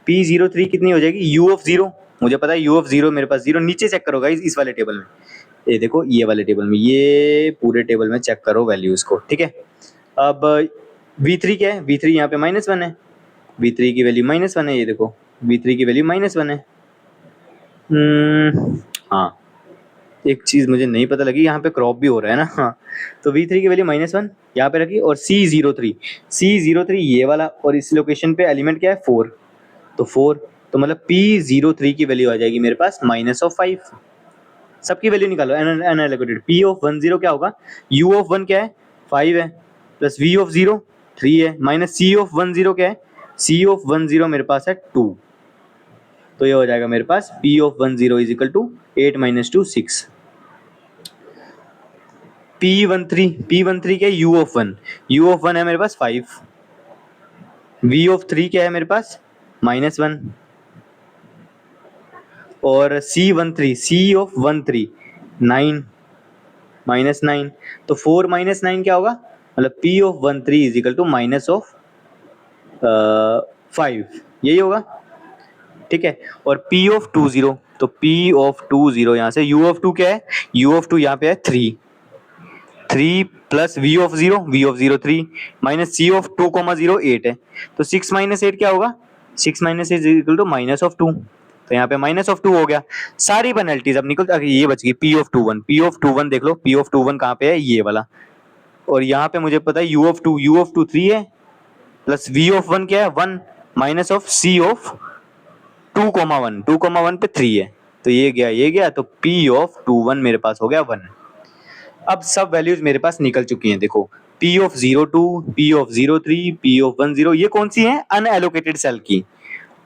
P03 कितनी हो जाएगी? U(0) मुझे पता है U(0) मेरे पास 0। नीचे चेक करो गाइस इस वाले टेबल में, ये देखो ये वाले टेबल में, ये पूरे टेबल में चेक करो वैल्यूज को, ठीक है। अब V3 क्या है? V3 यहाँ पे -1 है, V3 की वैल्यू -1 है, ये देखो V3 की वैल्यू -1 है। हाँ, एक चीज़ मुझे नहीं पता लगी, यहाँ पे क्रॉप भी हो रहा है ना। हाँ, तो V3 की वैल्यू -1 यहाँ पे रखी, और C03 ये वाला, और इस लोकेशन पे एलिमेंट क्या है? 4, तो 4, तो मतलब P03 की वैल्यू आ जाएगी मेरे पास -5। सबकी वैल्यू निकालो अनएलोकेटेड। P(10) क्या होगा? U(1) क्या है? 5 है, प्लस V(0) 3 है, माइनस C(10) क्या है? C(10) मेरे पास है 2, तो ये हो जाएगा मेरे पास P(10) is equal to 8 - 2 6। P13 क्या है? U(1) है मेरे पास 5, V(3) क्या है मेरे पास? -1, और C(13) 9, -9, तो 4 - 9 क्या होगा? मतलब P(13) इज इक्वल टू -5, यही होगा, ठीक है। और P(20), तो P(20) यहाँ से U(2) क्या है? U(2) यहाँ पे है 3 प्लस V(0) 3 माइनस C(2,0) 8 है, तो 6 - 8 क्या होगा? 6 - 8 इज इक्वल टू -2, तो यहाँ पे -2 हो गया। सारी पेनल्टीज अब निकल, अगर ये बच गई P(21) देख लो, P(21) कहाँ पे है? ये वाला, और यहाँ पे मुझे पता है U(2) 3 है, प्लस V(1) क्या है? 1 माइनस ऑफ C(2,1) पे 3 है, तो ये गया, तो P(21) मेरे पास हो गया 1। अब सब वैल्यूज मेरे पास निकल चुकी हैं, देखो P(02), P(03), P(10), ये कौन सी है? अनएलोकेटेड सेल की,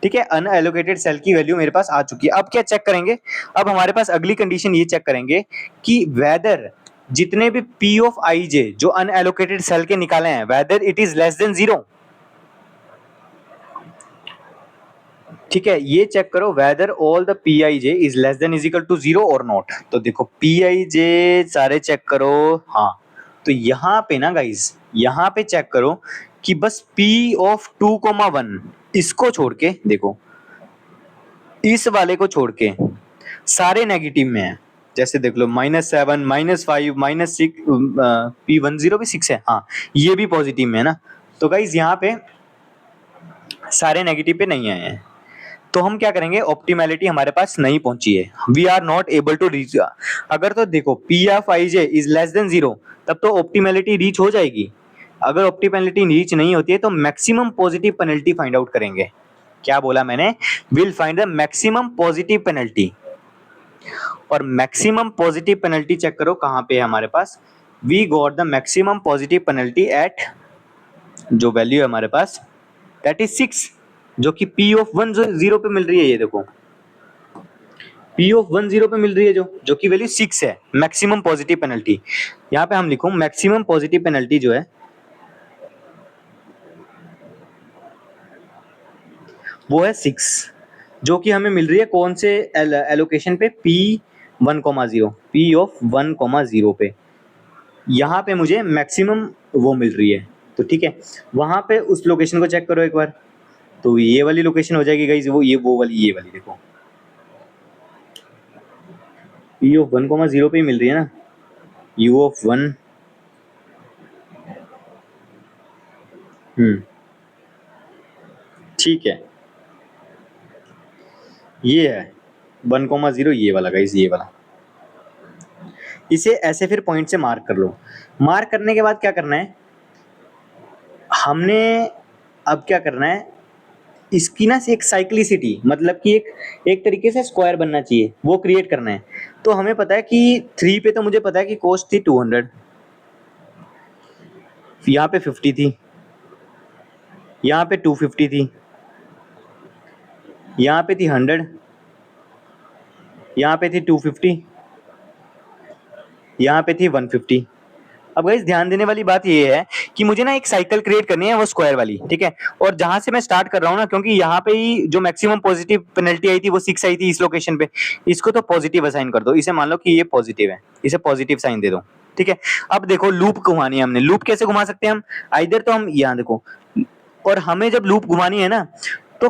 ठीक है। अनएलोकेटेड सेल की वैल्यू मेरे पास आ चुकी है। अब क्या चेक करेंगे? अब हमारे पास अगली कंडीशन ये चेक करेंगे कि वेदर जितने भी P(i)j जो अनएलोकेटेड सेल के निकाले हैं, whether it is less than 0, ठीक है। ये चेक करो whether all the Pij is less than is equal to 0 और नॉट। तो देखो Pij सारे चेक करो, हाँ, तो यहाँ पे ना गाइज, यहाँ पे चेक करो कि बस P(2,1) इसको छोड़ के देखो, इस वाले को छोड़ के सारे नेगेटिव में है। जैसे देख लो -7, -5, -6, P(10) भी 6 है, हाँ, ये भी पॉजिटिव में है ना। तो गाइज यहाँ पे सारे नेगेटिव पे नहीं आए हैं, तो हम क्या करेंगे? ऑप्टिमैलिटी हमारे पास नहीं पहुंची है, we are not able to reach. अगर तो देखो P(i)j इज लेस देन 0, तब तो ऑप्टिमैलिटी रीच हो जाएगी। अगर ऑप्टिमैलिटी रीच नहीं होती है तो maximum positive penalty find out करेंगे। क्या बोला मैंने? Will find the maximum positive penalty, और मैक्सिमम पॉजिटिव पेनल्टी चेक करो कहाँ पे है हमारे पास। We got the maximum positive penalty at, जो वैल्यू है हमारे पास, दैट इज 6, जो कि P(10) पे मिल रही है। ये देखो P(10) पे मिल रही है, जो कि वैल्यू 6 है, मैक्सिमम पॉजिटिव पेनल्टी। यहाँ पे हम लिखूं मैक्सिमम पॉजिटिव पेनल्टी जो है वो है 6, जो कि हमें मिल रही है कौन से एलोकेशन पे? P(1,0) पे। यहाँ पे मुझे मैक्सिमम वो मिल रही है, तो ठीक है, वहां पे उस लोकेशन को चेक करो एक बार। तो ये वाली लोकेशन हो जाएगी गाइस, वो वाली देखो, P(1,0) पे ही मिल रही है ना, U(1), ठीक है, ये है 1,0, ये वाला गाइस, ये वाला। इसे ऐसे फिर पॉइंट से मार्क कर लो। मार्क करने के बाद क्या करना है हमने? अब क्या करना है, इसकी ना एक साइक्लिसिटी, मतलब कि एक तरीके से स्क्वायर बनना चाहिए, वो क्रिएट करना है। तो हमें पता है कि 3 पे तो मुझे पता है कि कॉस्ट थी 200, यहाँ पे 50 थी, यहाँ पे 250 थी, यहाँ पे थी 100, यहाँ पे थी 250, यहाँ पे थी 150, अब गाइस ध्यान देने वाली बात ये है कि मुझे ना एक साइकिल क्रिएट करनी है वो स्क्वायर वाली, ठीक है। और जहां से मैं स्टार्ट कर रहा हूँ ना, क्योंकि यहाँ पे ही जो मैक्सिमम पॉजिटिव पेनल्टी आई थी वो 6 आई थी इस लोकेशन पे, इसको तो पॉजिटिव असाइन कर दो, इसे मान लो कि ये पॉजिटिव है, इसे पॉजिटिव साइन दे दो, ठीक है। अब देखो लूप घुमानी है हमने, लूप कैसे घुमा सकते हैं हम, आइदर तो हम यहाँ देखो, और हमें जब लूप घुमानी है ना तो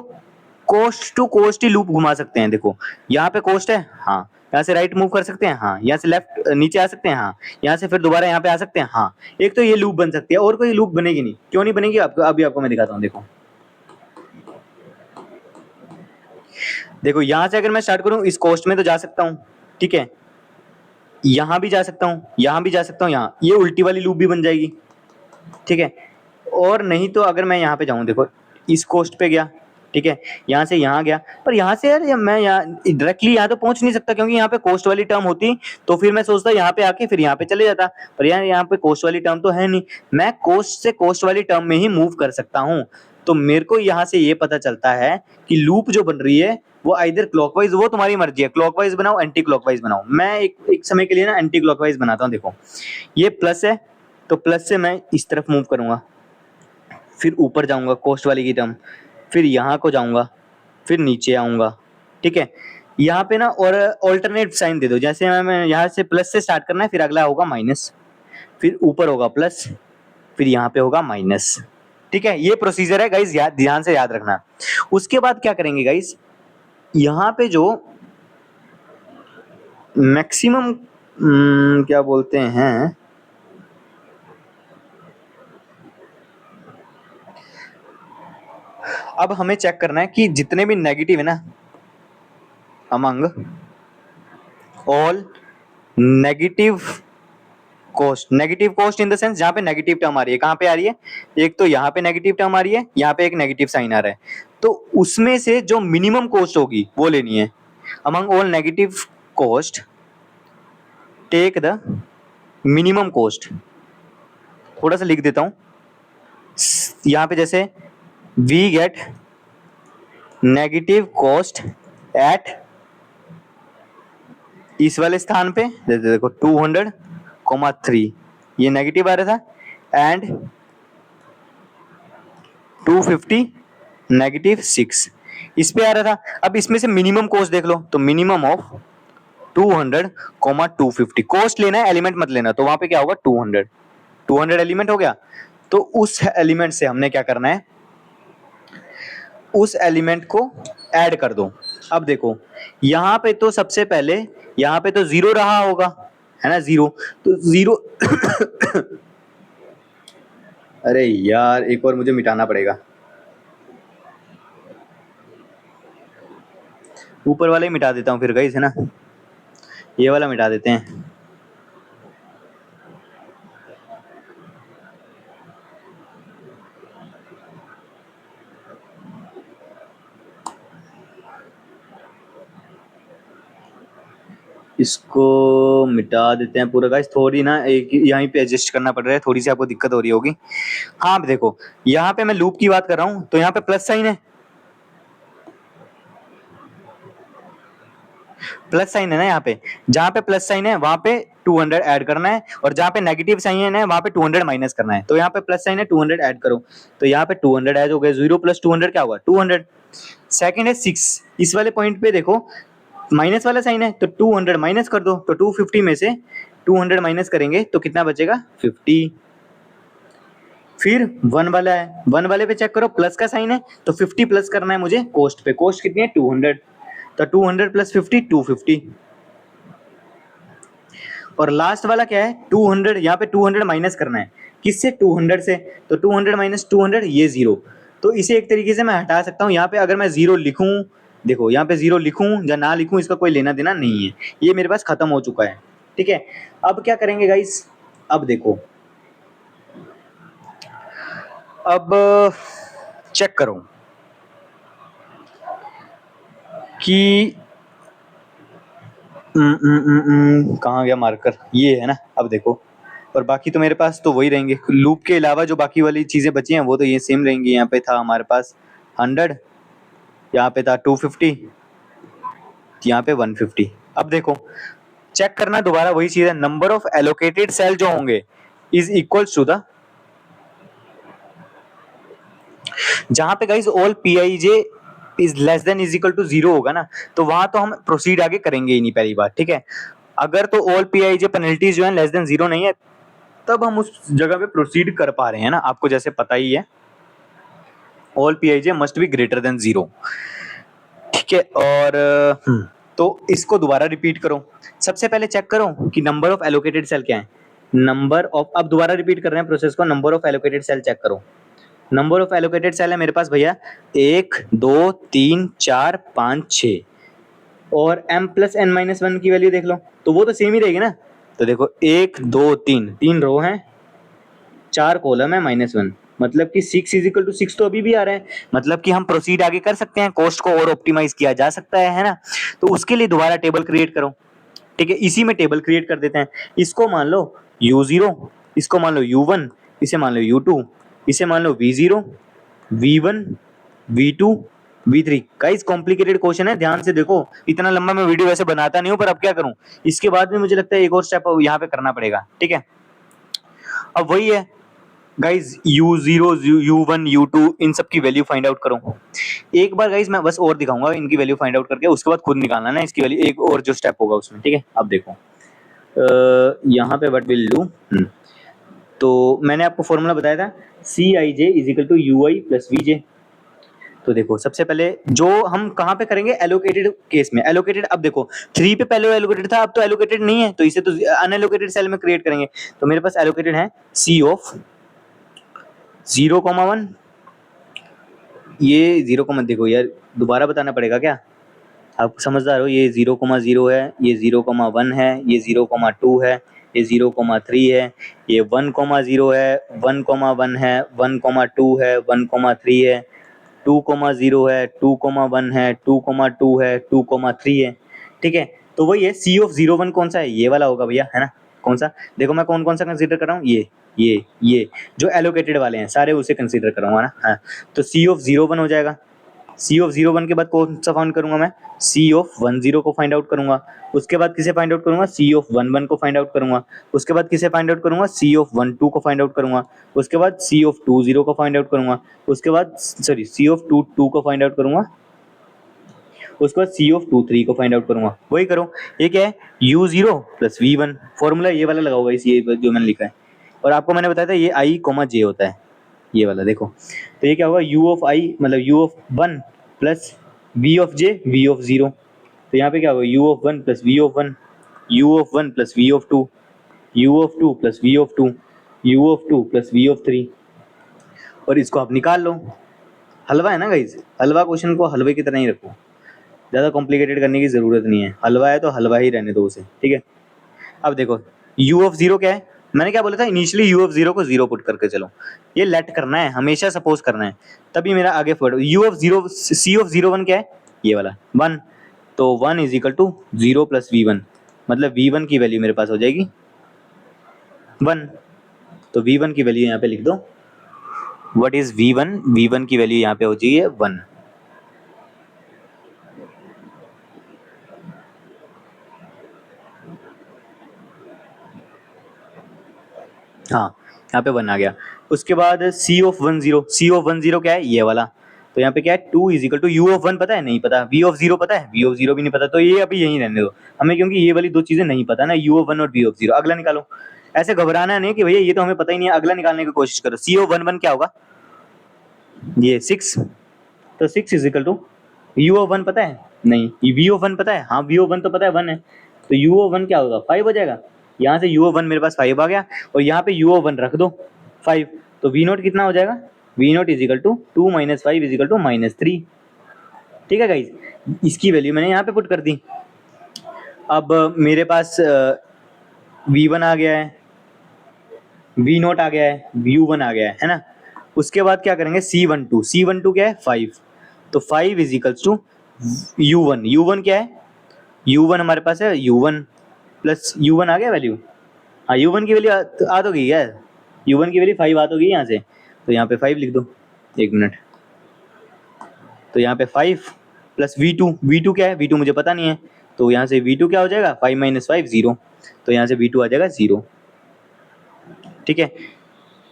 कोस्ट टू कोस्ट ही लूप घुमा सकते हैं। देखो यहाँ पे कोस्ट है, हाँ, यहाँ से राइट मूव कर सकते हैं, हाँ, यहाँ से लेफ्ट नीचे आ सकते हैं, हाँ, यहाँ से फिर दोबारा यहाँ पे आ सकते हैं, हाँ। एक तो ये लूप बन सकती है, और कोई लूप बनेगी नहीं। क्यों नहीं बनेगी, आपको अभी आपको मैं दिखाता हूँ। देखो देखो यहाँ से अगर मैं स्टार्ट करूँ इस कोस्ट में तो जा सकता हूँ, ठीक है, यहाँ भी जा सकता हूँ, यहाँ भी जा सकता हूँ, यहाँ ये उल्टी वाली लूप भी बन जाएगी, ठीक है। और नहीं तो अगर मैं यहाँ पे जाऊँ, देखो इस कोस्ट पे गया, ठीक है, यहाँ से यहाँ गया, पर यहाँ से यार मैं यहाँ डायरेक्टली यहाँ तो पहुंच नहीं सकता, क्योंकि यहाँ पे कोस्ट वाली टर्म होती तो फिर मैं सोचता यहाँ पे आके फिर यहाँ पे चले जाता, पर यार यहाँ पे कोस्ट वाली टर्म तो है नहीं। मैं कोस्ट से कोस्ट वाली टर्म में ही मूव कर सकता हूँ। तो मेरे को यहाँ से ये पता चलता है कि लूप जो बन रही है वो आइदर क्लॉकवाइज, वो तुम्हारी मर्जी है, क्लॉकवाइज बनाओ एंटी क्लॉकवाइज बनाओ। मैं एक समय के लिए ना एंटी क्लॉकवाइज बनाता हूँ। देखो ये प्लस है तो प्लस से मैं इस तरफ मूव करूंगा, फिर ऊपर जाऊंगा कोस्ट वाली की टर्म, फिर यहाँ को जाऊंगा, फिर नीचे आऊंगा, ठीक है। यहाँ पे ना और ऑल्टरनेट साइन दे दो, जैसे मैं यहाँ से प्लस से स्टार्ट करना है, फिर अगला होगा माइनस, फिर ऊपर होगा प्लस, फिर यहाँ पे होगा माइनस, ठीक है। ये प्रोसीजर है गाइस, याद ध्यान से याद रखना। उसके बाद क्या करेंगे गाइस, यहाँ पे जो मैक्सिमम क्या बोलते हैं, अब हमें चेक करना है कि जितने भी नेगेटिव है ना, among all negative cost, negative cost in the sense जहां पे नेगेटिव टर्म आ रही है, कहां पे आ रही है, एक तो यहाँ पे नेगेटिव टर्म आ रही है, यहाँ पे एक नेगेटिव साइन आ रहा है, तो उसमें से जो मिनिमम कोस्ट होगी वो लेनी है। Among all negative cost take the minimum cost. थोड़ा सा लिख देता हूं यहाँ पे, जैसे we get negative cost at इस वाले स्थान पे, देखो 200,3 ये नेगेटिव आ रहा था, एंड 250 -6 इस पे आ रहा था। अब इसमें से मिनिमम कोस्ट देख लो, तो मिनिमम ऑफ 200, 250 कोस्ट लेना है, एलिमेंट मत लेना। तो वहां पे क्या होगा, 200 एलिमेंट हो गया। तो उस एलिमेंट से हमने क्या करना है, उस एलिमेंट को ऐड कर दो। अब देखो यहाँ पे तो सबसे पहले यहाँ पे तो 0 रहा होगा, है ना, 0, तो 0 अरे यार एक और मुझे मिटाना पड़ेगा, ऊपर वाले ही मिटा देता हूँ फिर गाइस, है ना, ये वाला मिटा देते हैं। इसको मिटा देते हैं पूरा गाइस, थोड़ी ना एक यहीं पे एडजस्ट करना पड़ रहा है, थोड़ी सी आपको दिक्कत हो रही होगी। हाँ देखो यहाँ पे मैं लूप की बात कर रहा हूँ, तो यहाँ पे प्लस साइन है, प्लस साइन है ना, यहाँ पे जहाँ पे प्लस साइन है वहां पे 200 ऐड करना है, और जहाँ पे नेगेटिव साइन है वहां पे 200 माइनस करना है। तो यहाँ पे प्लस साइन है, 200 ऐड करो, तो यहाँ पे 200 ऐड हो गए, 0 + 200 क्या होगा, 200। सेकंड है 6, इस वाले पॉइंट पे देखो माइनस वाला साइन है, तो 200 माइनस कर दो, तो 250 में से 200 माइनस करेंगे तो कितना बचेगा, 50। फिर 1 वाला है, 1 वाले पे चेक करो प्लस का साइन है, तो 50 प्लस करना है मुझे कोस्ट पे, कोस्ट कितनी है, 200, तो 200 + 50 250। और लास्ट वाला क्या है, 200, यहाँ पे 200 माइनस करना है, किससे, 200 से, तो 200 - 200 ये 0। तो इसे एक तरीके से मैं हटा सकता हूँ। यहाँ पे अगर मैं 0 लिखूं, देखो यहाँ पे 0 लिखूं या ना लिखूं इसका कोई लेना देना नहीं है, ये मेरे पास खत्म हो चुका है, ठीक है। अब क्या करेंगे गाइस, अब देखो, अब चेक करो कि कहाँ गया मार्कर, ये है ना। अब देखो, और बाकी तो मेरे पास तो वही रहेंगे, लूप के अलावा जो बाकी वाली चीजें बची हैं वो तो ये सेम रहेंगी। यहाँ पे था हमारे पास 100, यहाँ पे था 250, यहाँ पे 150। अब देखो चेक करना दोबारा वही चीज है, नंबर ऑफ एलोकेटेड सेल जो होंगे इज इक्वल्स टू द, जहां पे guys all P I J is less than is equal to 0 होगा ना, तो वहां तो हम प्रोसीड आगे करेंगे ही नहीं पहली बात, ठीक है। अगर तो all P I J penalties जो है लेस देन 0 नहीं है, तब हम उस जगह पे प्रोसीड कर पा रहे हैं ना, आपको जैसे पता ही है all P I J must be greater than 0, ठीक है। और तो इसको दोबारा रिपीट करो, सबसे पहले चेक करो कि नंबर ऑफ एलोकेटेड सेल क्या है, नंबर ऑफ, अब दोबारा रिपीट कर रहे हैं प्रोसेस को, number of allocated cell check करो। नंबर ऑफ एलोकेटेड सेल है मेरे पास भैया 1 2 3 4 5 6, और m प्लस n माइनस 1 की वैल्यू देख लो, तो वो तो सेम ही रहेगी ना। तो देखो 1 2 3, 3 रो हैं, 4 कॉलम है, -1, मतलब कि 6 इज इक्वल टू 6 तो अभी भी आ रहा है, मतलब कि हम प्रोसीड आगे कर सकते हैं, कॉस्ट को और ऑप्टिमाइज किया जा सकता है ना। तो उसके लिए दोबारा टेबल क्रिएट करो, ठीक है। इसी में टेबल क्रिएट कर देते हैं, इसको मान लो u0, इसको मान लो u1, इसे मान लो u2, इसे मान लो v0, v1, v2, v3। Guys complicated question है, ध्यान से देखो, इतना लंबा मैं वीडियो वैसे बनाता नहीं हूं, पर अब क्या करूं, इसके बाद भी मुझे लगता है एक और स्टेप यहाँ पे करना पड़ेगा, ठीक है। अब वही है गाइज u0 u1 u2 इन सब की वैल्यू फाइंड आउट करो। एक बार गाइज मैं बस और दिखाऊंगा इनकी वैल्यू फाइंड आउट करके, उसके बाद खुद निकालना ना इसकी वैल्यू, एक और जो स्टेप होगा उसमें, ठीक है। अब देखो यहाँ पे व्हाट विल डू, तो मैंने आपको फॉर्मूला बताया था Cij is equal to ui plus vj। तो देखो सबसे पहले जो हम कहाँ पे करेंगे, एलोकेटेड केस में। एलोकेटेड, अब देखो 3 पे पहले एलोकेटेड था, अब तो एलोकेटेड नहीं है, तो इसे तो अनएलोकेटेड सेल में क्रिएट करेंगे। तो मेरे पास एलोकेटेड है C ऑफ 0,1, ये 0, देखो यार दोबारा बताना पड़ेगा क्या, आप समझदार हो, ये 0,0 है, ये 0,1 है, ये 0,2 है, ये 0,3 है, ये 1,0 है, 1,1 है, 1,2 है, 1,3 है, 2,0 है, 2,1 है, 2,2 है, 2,3 है, ठीक है। तो वही है C ऑफ 0,1 कौन सा है, ये वाला होगा भैया, है ना। कौन सा, देखो मैं कौन कौन सा कंसीडर कर रहा हूँ, ये जो एलोकेटेड वाले हैं सारे उसे कंसीडर करूंगा ना, हाँ। तो C ऑफ 0,1 हो जाएगा, C ऑफ 0,1 के बाद कौन सा फाइंड करूंगा मैं, C ऑफ 1,0 को फाइंड आउट करूंगा, उसके बाद किसे फाइंड आउट करूंगा, C ऑफ 1,1 को फाइंड आउट करूंगा, उसके बाद किसे फाइंड आउट करूंगा, C ऑफ 1,2 को फाइंड आउट करूंगा, उसके बाद C ऑफ 2,0 को फाइंड आउट करूंगा, उसके बाद सॉरी C ऑफ 2,2 को फाइंड आउट करूंगा, उसके बाद C ऑफ 2,3 को फाइंड आउट करूंगा। वही करो, ये क्या है u0 प्लस v1, फॉर्मूला ये वाला लगा होगा इस, ये जो मैंने लिखा है, और आपको मैंने बताया था ये i, j होता है, ये वाला देखो। तो ये क्या होगा, u ऑफ i मतलब u of 1 plus v of j v of 0। तो यहाँ पे क्या होगा, u of 1 plus v of 1, u of 1 plus v of 2, u of 2 plus v of 2, u of 2 plus v of 3, और इसको आप निकाल लो। हलवा है ना गाइज, हलवा क्वेश्चन को हलवे की तरह ही रखो, ज़्यादा कॉम्प्लिकेटेड करने की ज़रूरत नहीं है, हलवा है तो हलवा ही रहने दो उसे, ठीक है। अब देखो u ऑफ 0 क्या है, मैंने क्या बोला था इनिशियली, u ऑफ 0 को 0 पुट करके चलो, ये लेट करना है, हमेशा सपोज करना है, तभी मेरा आगे forward. u of 0, C of 0,1 क्या है, ये वाला 1, तो 1 is equal to 0 plus v1, मतलब v1 की वैल्यू मेरे पास हो जाएगी 1, तो v1 की वैल्यू यहाँ पे लिख दो, व्हाट इज v1, v1 की वैल्यू यहाँ पे हो जाएगी 1। हाँ यहाँ पे 1 आ गया। उसके बाद C ऑफ 1,0, C ऑफ 1,0 क्या है, ये वाला, तो यहाँ पे क्या है 2 is equal to u of 1 पता है, नहीं पता, v ऑफ 0 पता है, v ऑफ 0 भी नहीं पता, तो ये अभी यहीं रहने दो हमें, क्योंकि ये वाली दो चीजें नहीं पता ना, u ऑफ 1 और v ऑफ 0। अगला निकालो, ऐसे घबराना नहीं कि भैया ये तो हमें पता ही नहीं है, अगला निकालने की कोशिश करो। C ऑफ 1,1 क्या होगा, ये 6, तो 6 is equal to u of 1 पता है, नहीं, v ऑफ 1 पता है, हाँ v ऑफ 1 तो पता है 1 है, तो u ऑफ 1 क्या होगा, 5 हो जाएगा। यहाँ से u ऑफ 1 मेरे पास 5 आ गया, और यहाँ पे u ऑफ 1 रख दो 5, तो v नोट कितना हो जाएगा, v naught is equal to 2 minus 5 is equal to -3, ठीक है गाइज। इसकी वैल्यू मैंने यहाँ पे पुट कर दी। अब मेरे पास v1 आ गया है, v नोट आ गया है, v1 आ गया है ना। उसके बाद क्या करेंगे, C12 क्या है 5, तो 5 इज इक्वल्स टू u1 क्या है, u1 हमारे पास है u1 प्लस u1 आ गया वैल्यू, हाँ u1 की वैल्यू आ तो गई है, u1 की वैल्यू 5 आ तो गई यहाँ से, तो यहाँ पे 5 लिख दो, एक मिनट, तो यहाँ पे 5 प्लस v2 क्या है, v2 मुझे पता नहीं है, तो यहाँ से v2 क्या हो जाएगा, 5 माइनस 5 0, तो यहाँ से v2 आ जाएगा 0। ठीक है,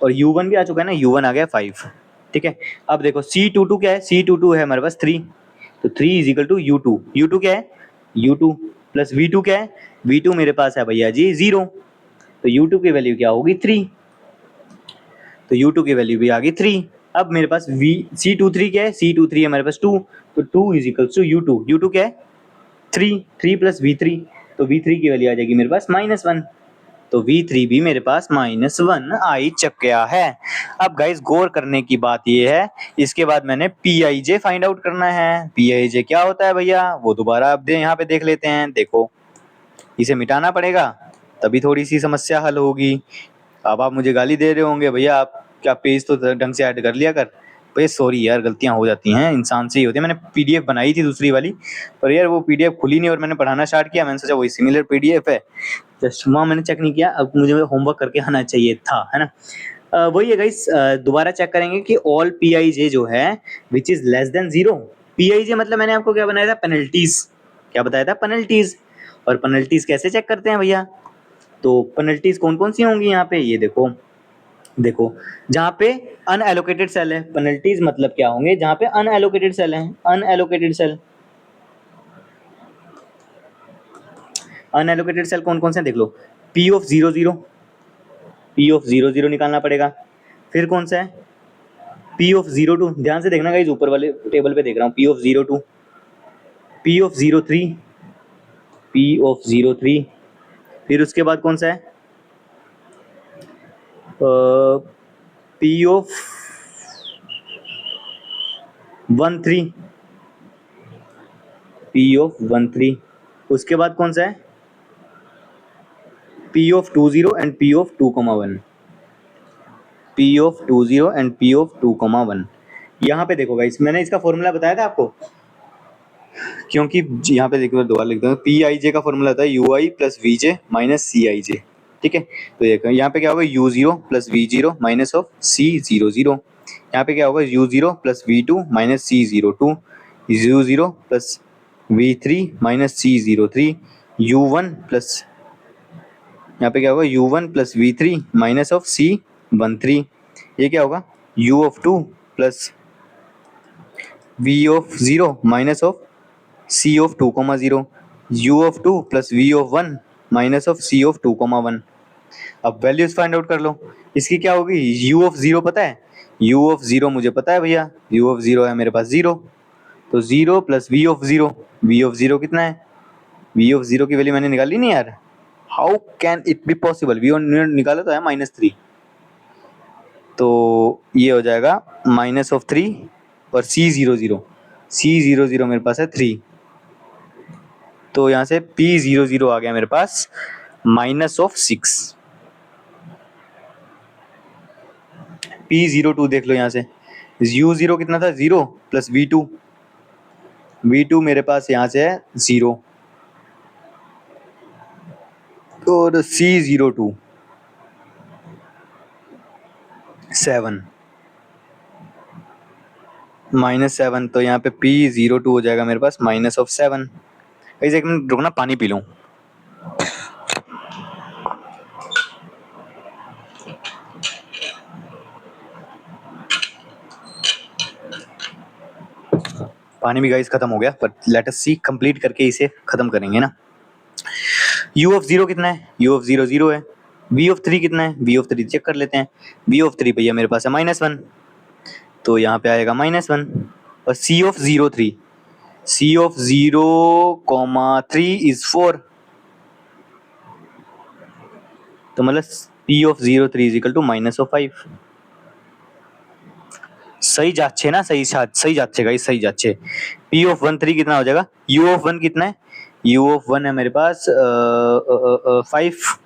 और U1 भी आ चुका है ना, U1 आ गया 5, ठीक है। अब देखो C22 क्या है, C22 है हमारे पास 3, तो 3 is equal to U2, U2 क्या है, U2 प्लस V2 क्या है, V2 मेरे पास है भैया जी 0, तो U2 की वैल्यू क्या होगी 3, तो U2 की वैल्यू भी आ गई 3। अब मेरे पास C23 क्या है, C23 है हमारे पास 2, तो 2 is equal to U2, U2 क्या है 3, 3 प्लस V3, तो V3 की वैल्यू आ जाएगी मेरे पास -1, तो V3 भी मेरे पास -1 आई चुका है। अब गाइस गौर करने की बात ये है, इसके बाद मैंने Pij फाइंड आउट करना है। Pij क्या होता है भैया, वो दोबारा अब यहाँ पे देख लेते हैं। देखो इसे मिटाना पड़ेगा, तभी थोड़ी सी समस्या हल होगी। अब आप मुझे गाली दे रहे होंगे, भैया आप क्या पेज तो ढंग से ऐड कर लिया कर। भैया सॉरी यार, गलतियां हो जाती हैं, इंसान से ही होती है। मैंने पीडीएफ बनाई थी दूसरी वाली, पर यार वो पीडीएफ खुली नहीं और मैंने पढ़ाना स्टार्ट किया, मैंने सोचा वही सिमिलर पीडीएफ है, जस्ट वहाँ मैंने चेक नहीं किया। अब मुझे होमवर्क करके आना चाहिए था, है ना। वही है गाइस, दोबारा चेक करेंगे कि ऑल Pij जो है which is less than 0। Pij मतलब मैंने आपको क्या बनाया था, पेनल्टीज। क्या बताया था, पेनल्टीज। और पेनल्टीज कैसे चेक करते हैं भैया, तो पेनल्टीज कौन कौन सी होंगी यहाँ पे, ये देखो, देखो जहाँ पे अनएलोकेटेड सेल है, पेनल्टीज मतलब क्या होंगे, जहाँ पे अनएलोकेटेड सेल है, अनएलोकेटेड सेल। अनएलोकेटेड सेल कौन कौन से हैं देख लो, P ऑफ 0 0, P ऑफ 0 0 निकालना पड़ेगा। फिर कौन सा है, P ऑफ 0 2, ध्यान से देखना गाइस, ऊपर वाले टेबल पे देख रहा हूँ, P of 0 2, P of 0 3, P of 0 3। फिर उसके बाद कौन सा है, P ऑफ 1 3, P ऑफ 1 3। उसके बाद कौन सा है, P of 2 0 and P of 2,1, P of 2 0 and P of 2,1। यहाँ पे देखो गाइस, मैंने इसका फॉर्मूला बताया था आपको, क्योंकि यहाँ पे देखो दोबारा लिख दूँ, Pij का फॉर्मूला होता है UI plus Vj minus Cij, ठीक है। तो देखो यहाँ पे क्या होगा, U0 plus V0 minus of C00, यहाँ पे क्या होगा, U0 plus V2 minus C02, U0 plus V3 minus C03, U1 plus, यहाँ पे क्या होगा, U1 plus V3 minus of C13, ये क्या होगा, U of 2 plus V of 0 minus of C of 2,0, U of 2 plus V of 1 minus of C of 2,1। अब values find out कर लो, इसकी क्या होगी, U ऑफ 0 पता है, U ऑफ 0 मुझे पता है भैया, U ऑफ 0 है मेरे पास 0, तो 0 plus V of 0, V of 0 कितना है, V ऑफ 0 की वैल्यू मैंने निकाली नहीं यार, how can it be possible, V of निकाला तो है -3, तो ये हो जाएगा -3 और C00, C00 मेरे पास है 3, तो यहाँ से P00 आ गया मेरे पास -6। P02 देख लो यहाँ से, U0 कितना था 0 प्लस V2, V2 मेरे पास यहाँ से है 0, और C02 7 -7, तो यहाँ पे P02 हो जाएगा मेरे पास -7। एक मिनट रुकना, पानी पी लूँ। पानी भी गाइस खत्म हो गया, पर लेट अस सी, कंप्लीट करके इसे खत्म करेंगे ना। U ऑफ 0 कितना है, U ऑफ 0 0 है। V ऑफ 3 कितना है, V ऑफ 3 चेक कर लेते हैं, V ऑफ 3 भैया मेरे पास है -1, तो यहाँ पे आएगा -1, और C of 0 3, C of 0,3 is 4, तो मतलब P of 0 3 is equal to -5। सही जाच्छे ना, सही जाच्छे गाइस, सही जाच्छे। P ऑफ 1 3 कितना हो जाएगा, U ऑफ 1 कितना है, U ऑफ 1 है मेरे पास 5,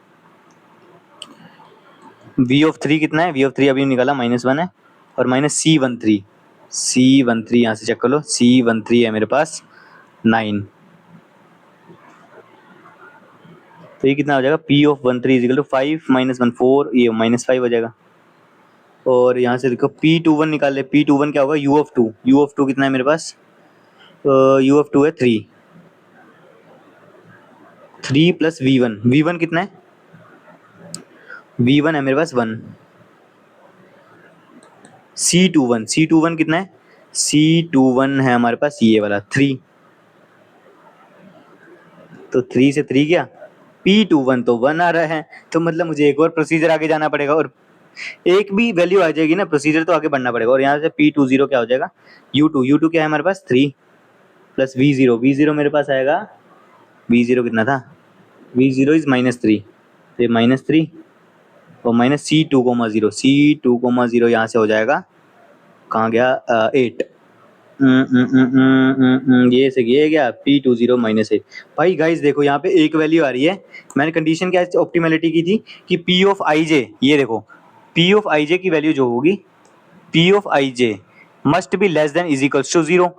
V ऑफ 3 कितना है, V ऑफ 3 अभी निकाला -1 है, और -C13, C13 यहाँ से चेक कर लो, C13 है मेरे पास 9, तो ये कितना हो जाएगा, P of 1 3 is equal to 5 -1 4, ये -5 हो जाएगा। और यहाँ से देखो P21 निकाल ले, P21 क्या होगा, U ऑफ 2, U ऑफ 2 कितना है मेरे पास, U ऑफ 2 है 3, 3 प्लस V1, V1 कितना है, V1 है मेरे पास 1, C21 कितना है, C21 है हमारे पास ये वाला 3, तो 3 से 3 गया, P21 तो 1 आ रहा है, तो मतलब मुझे एक और प्रोसीजर आगे जाना पड़ेगा, और एक भी वैल्यू आ जाएगी ना, प्रोसीजर तो आगे बढ़ना पड़ेगा, और यहाँ से P20 क्या हो जाएगा, U2 क्या है हमारे पास 3 प्लस V0 मेरे पास आएगा, V0 कितना था, V0 इज -3, तो ये -3 और माइनस C2,0 यहाँ से हो जाएगा, कहाँ गया 8, ये से ये गया P20 -8। भाई गाइस देखो यहाँ पे एक वैल्यू आ रही है, मैंने कंडीशन क्या ऑप्टिमैलिटी की थी कि P ऑफ IJ, ये देखो P ऑफ IJ की वैल्यू जो होगी, P of IJ must be less than is equals to 0,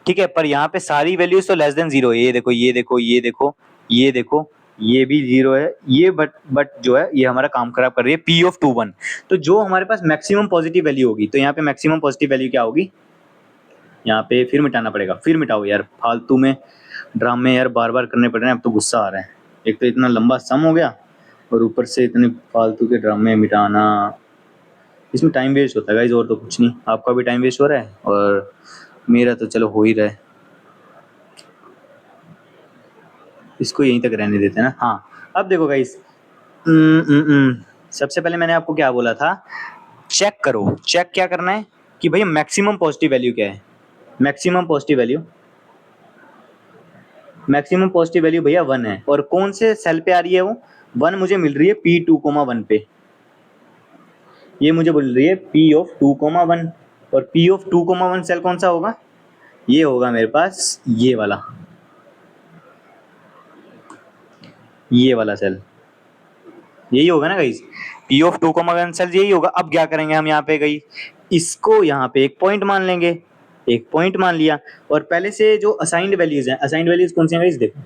ठीक है, पर यहाँ पे सारी वैल्यूज तो लेस देन 0 है, ये देखो ये देखो ये देखो ये देखो, ये भी 0 है, ये बट जो है ये हमारा काम खराब कर रही है P(21), तो जो हमारे पास मैक्सिमम पॉजिटिव वैल्यू होगी, तो यहाँ पे मैक्सिमम पॉजिटिव वैल्यू क्या होगी, यहाँ पे फिर मिटाना पड़ेगा, फिर मिटाओ यार, फालतू में ड्रामे यार बार बार करने पड़ रहे हैं, अब तो गुस्सा आ रहा है, एक तो इतना लंबा सम हो गया और ऊपर से इतने फालतू के ड्रामे मिटाना, इसमें टाइम वेस्ट होता है गाइज, और तो कुछ नहीं, आपका भी टाइम वेस्ट हो रहा है और मेरा तो चलो हो ही रहा है, इसको यहीं तक रहने देते हैं ना। हाँ अब देखो गाइज, सबसे पहले मैंने आपको क्या बोला था, चेक करो, चेक क्या करना है कि भैया मैक्सिमम पॉजिटिव वैल्यू क्या है, maximum positive value, maximum positive value भैया 1 है, और कौन से सेल पे आ रही है वो 1, मुझे मिल रही है P2,1 पे, ये मुझे बोल रही है P(2,1), और P(2,1) सेल कौन सा होगा, ये होगा मेरे पास ये वाला सेल, यही होगा ना गाइस, P(2,1) सेल यही होगा। अब क्या करेंगे हम यहाँ पे गई, इसको यहाँ पे एक पॉइंट मान लेंगे, एक पॉइंट मान लिया, और पहले से जो असाइंड वैल्यूज हैं, असाइंड वैल्यूज कौन सी हैं गाइस, देखो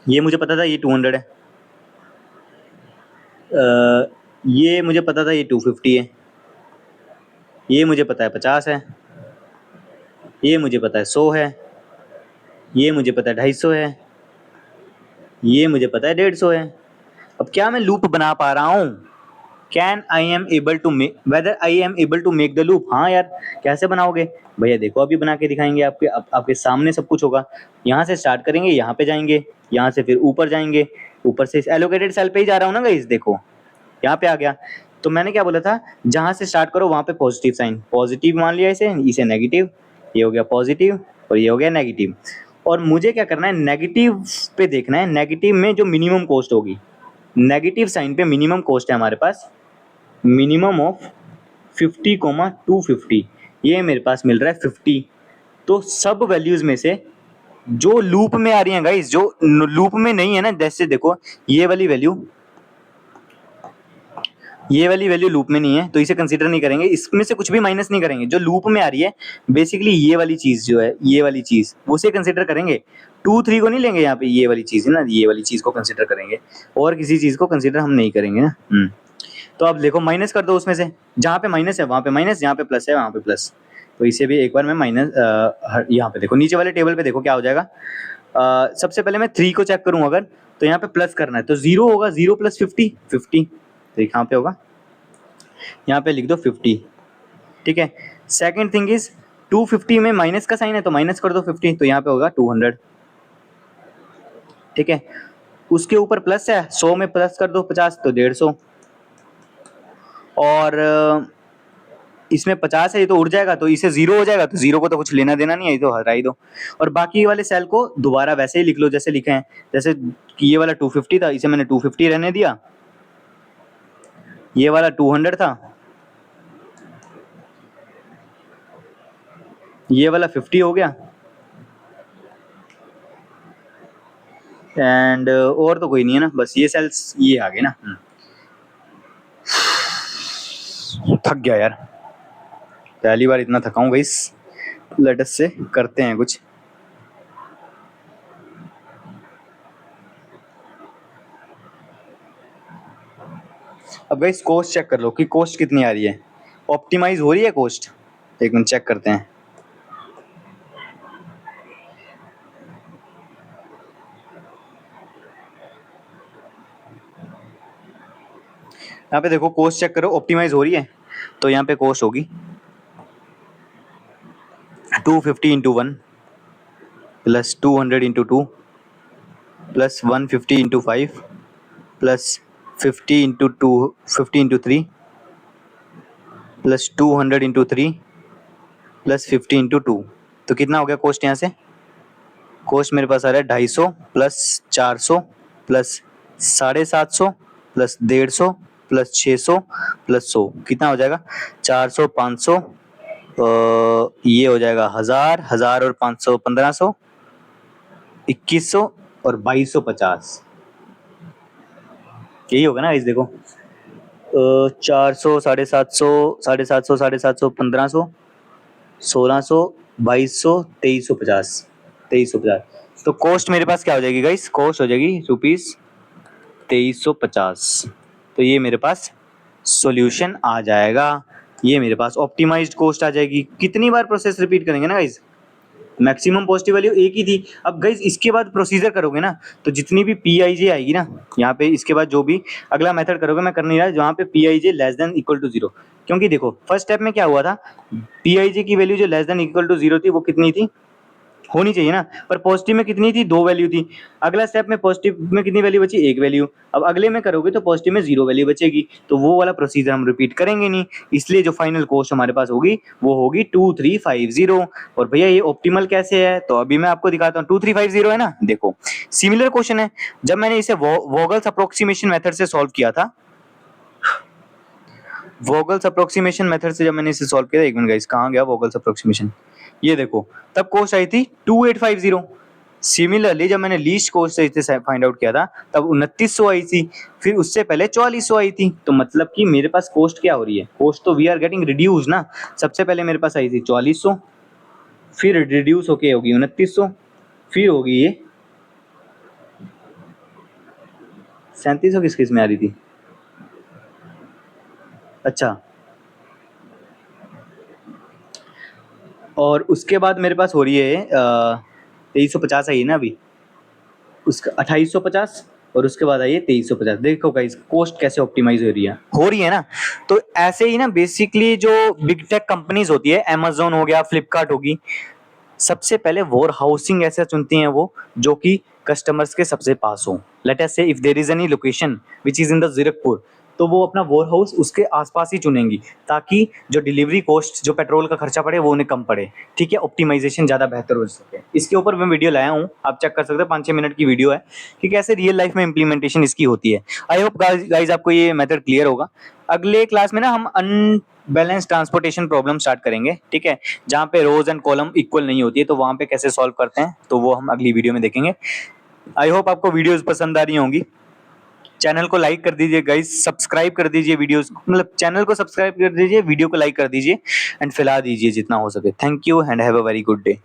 ये मुझे पता था ये 200 है, ये मुझे पता था ये 250 है, ये मुझे पता है 50 है, ये मुझे पता है 100 है, ये मुझे पता है 250 है, ये मुझे पता है 150 है। अब क्या मैं लूप बना पा रहा हूँ, can I am able to make, whether I am able to make the loop, हाँ यार कैसे बनाओगे भैया, देखो अभी बना के दिखाएंगे, आपके सामने सब कुछ होगा, यहाँ से स्टार्ट करेंगे, यहाँ पे जाएंगे, यहाँ से फिर ऊपर जाएंगे, ऊपर से इस एलोकेटेड सेल पे ही जा रहा हूँ ना गाइस, देखो यहाँ पे आ गया, तो मैंने क्या बोला था, जहां से स्टार्ट करो वहां पे पॉजिटिव साइन, पॉजिटिव मान लिया इसे, इसे नेगेटिव, ये हो गया पॉजिटिव और ये हो गया नेगेटिव, और मुझे क्या करना है, नेगेटिव पे देखना है, नेगेटिव में जो मिनिमम कॉस्ट होगी, नेगेटिव साइन पे मिनिमम कॉस्ट है हमारे पास, मिनिमम ऑफ 50,250, ये मेरे पास मिल रहा है 50, तो सब वैल्यूज में से जो लूप में आ रही हैं गाइस, जो लूप में नहीं है ना, जैसे देखो ये वाली वैल्यू, ये वाली वैल्यू लूप में नहीं है तो इसे कंसीडर नहीं करेंगे, इसमें से कुछ भी माइनस नहीं करेंगे, जो लूप में आ रही है बेसिकली ये वाली चीज जो है, ये वाली चीज उसे कंसीडर करेंगे, 2 3 को नहीं लेंगे यहाँ पे, ये वाली चीज है ना, ये वाली चीज को कंसीडर करेंगे, और किसी चीज को कंसीडर हम नहीं करेंगे ना। तो अब देखो माइनस कर दो उसमें से, जहाँ पे माइनस है वहाँ पे माइनस, जहाँ पे प्लस है वहाँ पे प्लस, तो इसे भी एक बार मैं माइनस, यहाँ पे देखो नीचे वाले टेबल पे देखो क्या हो जाएगा, सबसे पहले मैं 3 को चेक करूँ अगर, तो यहाँ पे प्लस करना है तो 0 होगा, 0 + 50 50, तो ये कहाँ पे होगा, यहाँ पे लिख दो 50, ठीक है। सेकंड थिंग इज 250 में माइनस का साइन है तो माइनस कर दो 50, तो यहाँ पे होगा 200, ठीक है। उसके ऊपर प्लस है, 100 में प्लस कर दो 50 तो 150, और इसमें 50 है, ये तो उड़ जाएगा, तो इसे 0 हो जाएगा, तो 0 को तो कुछ लेना देना नहीं है, ये तो हटा ही दो, और बाकी वाले सेल को दोबारा वैसे ही लिख लो जैसे लिखे हैं, जैसे कि ये वाला 250 था, इसे मैंने 250 रहने दिया, ये वाला 200 था, ये वाला 50 हो गया, एंड और तो कोई नहीं है ना, बस ये सेल्स ये आ गए ना। थक गया यार, पहली बार इतना थका हूँ गाइस, लेट अस से करते हैं कुछ। अब गाइस कॉस्ट चेक कर लो कि कॉस्ट कितनी आ रही है, ऑप्टिमाइज हो रही है कॉस्ट, एक मिनट चेक करते हैं। यहाँ पे देखो कोस्ट चेक करो, ऑप्टिमाइज हो रही है, तो यहाँ पे कोस्ट होगी 250 into 1 plus 200 into 2 plus 150 into 5 plus 50 into 2 50 into 3 plus 200 into 3 plus 50 into 2। तो कितना हो गया कोस्ट यहाँ से? कोस्ट मेरे पास आ रहा है 250 plus 400 plus 750 plus 150 plus 600 plus 100। कितना हो जाएगा? 400 500 ये हो जाएगा 1000 और 500 1500 2100 और 2250। यही होगा ना इस देखो 400 750 750 750 1500 1600 2200 2350 2350। तो कॉस्ट मेरे पास क्या हो जाएगी गाइस? कॉस्ट हो जाएगी रुपीस 2350। तो ये मेरे पास सॉल्यूशन आ जाएगा, ये मेरे पास ऑप्टिमाइज्ड कॉस्ट आ जाएगी। कितनी बार प्रोसेस रिपीट करेंगे ना गाइस? मैक्सिमम पॉजिटिव वैल्यू एक ही थी। अब गाइस इसके बाद प्रोसीजर करोगे ना, तो जितनी भी पी आई जे आएगी ना यहाँ पे, इसके बाद जो भी अगला मेथड करोगे, मैं कर नहीं रहा जहाँ पे P I J less than equal to 0। क्योंकि देखो फर्स्ट स्टेप में क्या हुआ था, पी आई जे की वैल्यू जो लेस देन इक्वल टू 0 थी वो कितनी थी? होनी चाहिए ना, पर पॉजिटिव में कितनी थी? 2 वैल्यू थी। अगला स्टेप में पॉजिटिव में कितनी वैल्यू बची? 1 वैल्यू। अब अगले में करोगे तो पॉजिटिव में 0 वैल्यू बचेगी, तो वो वाला प्रोसीजर हम रिपीट करेंगे नहीं। इसलिए जो फाइनल कॉस्ट हमारे पास होगी वो होगी 2350। और भैया ये ऑप्टिमल कैसे है? तो अभी मैं आपको दिखाता हूँ। 2350 है ना, देखो सिमिलर क्वेश्चन है। जब मैंने इसे वोगल्स अप्रोक्सीमेशन मेथड से सॉल्व किया था, वोगल्स अप्रोक्सीमेशन मेथड से जब मैंने इसे सॉल्व किया था, एक मिनट गाइस कहाँ गया वोगल्स अप्रोक्सीमेशन, ये देखो तब कॉस्ट आई थी 2850। सिमिलरली जब मैंने लीस्ट कॉस्ट से इसे फाइंड आउट किया था तब 2900 आई थी, फिर उससे पहले 4400 आई थी। तो मतलब कि मेरे पास कॉस्ट क्या हो रही है? कॉस्ट तो वी आर गेटिंग रिड्यूस ना। सबसे पहले मेरे पास आई थी 4400, फिर रिड्यूस होके होगी 2900, फिर होगी ये 3700 किस किस में आ रही थी? अच्छा, और उसके बाद मेरे पास हो रही है 2350 आई है ना अभी, उसका 2850, और उसके बाद आई है 2350। देखो गाइस कॉस्ट कैसे ऑप्टिमाइज हो रही है ना। तो ऐसे ही ना बेसिकली जो बिग टेक कंपनीज होती है, अमेज़न हो गया, फ्लिपकार्ट होगी, सबसे पहले वोर हाउसिंग ऐसा चुनती हैं वो जो कि कस्टमर्स के सबसे पास हो। Let us say if there is any location which is in the Zirakpur, तो वो अपना वोर हाउस उसके आसपास ही चुनेंगी, ताकि जो डिलीवरी कॉस्ट, जो पेट्रोल का खर्चा पड़े वो उन्हें कम पड़े। ठीक है, ऑप्टिमाइजेशन ज़्यादा बेहतर हो सके। इसके ऊपर मैं वीडियो लाया हूँ, आप चेक कर सकते हो, 5-6 मिनट की वीडियो है कि कैसे रियल लाइफ में इंप्लीमेंटेशन इसकी होती है। आई होप गाइज आपको ये मेथड क्लियर होगा। अगले क्लास में ना हम अनबैलेंस ट्रांसपोर्टेशन प्रॉब्लम स्टार्ट करेंगे, ठीक है, जहाँ पे रोज एंड कॉलम इक्वल नहीं होती है, तो वहाँ पे कैसे सॉल्व करते हैं, तो वो हम अगली वीडियो में देखेंगे। आई होप आपको वीडियोस पसंद आ रही होंगी। चैनल को लाइक कर दीजिए गाइस, सब्सक्राइब कर दीजिए वीडियोस, मतलब चैनल को सब्सक्राइब कर दीजिए, वीडियो को लाइक कर दीजिए एंड फैला दीजिए जितना हो सके। Thank you and have a very good day.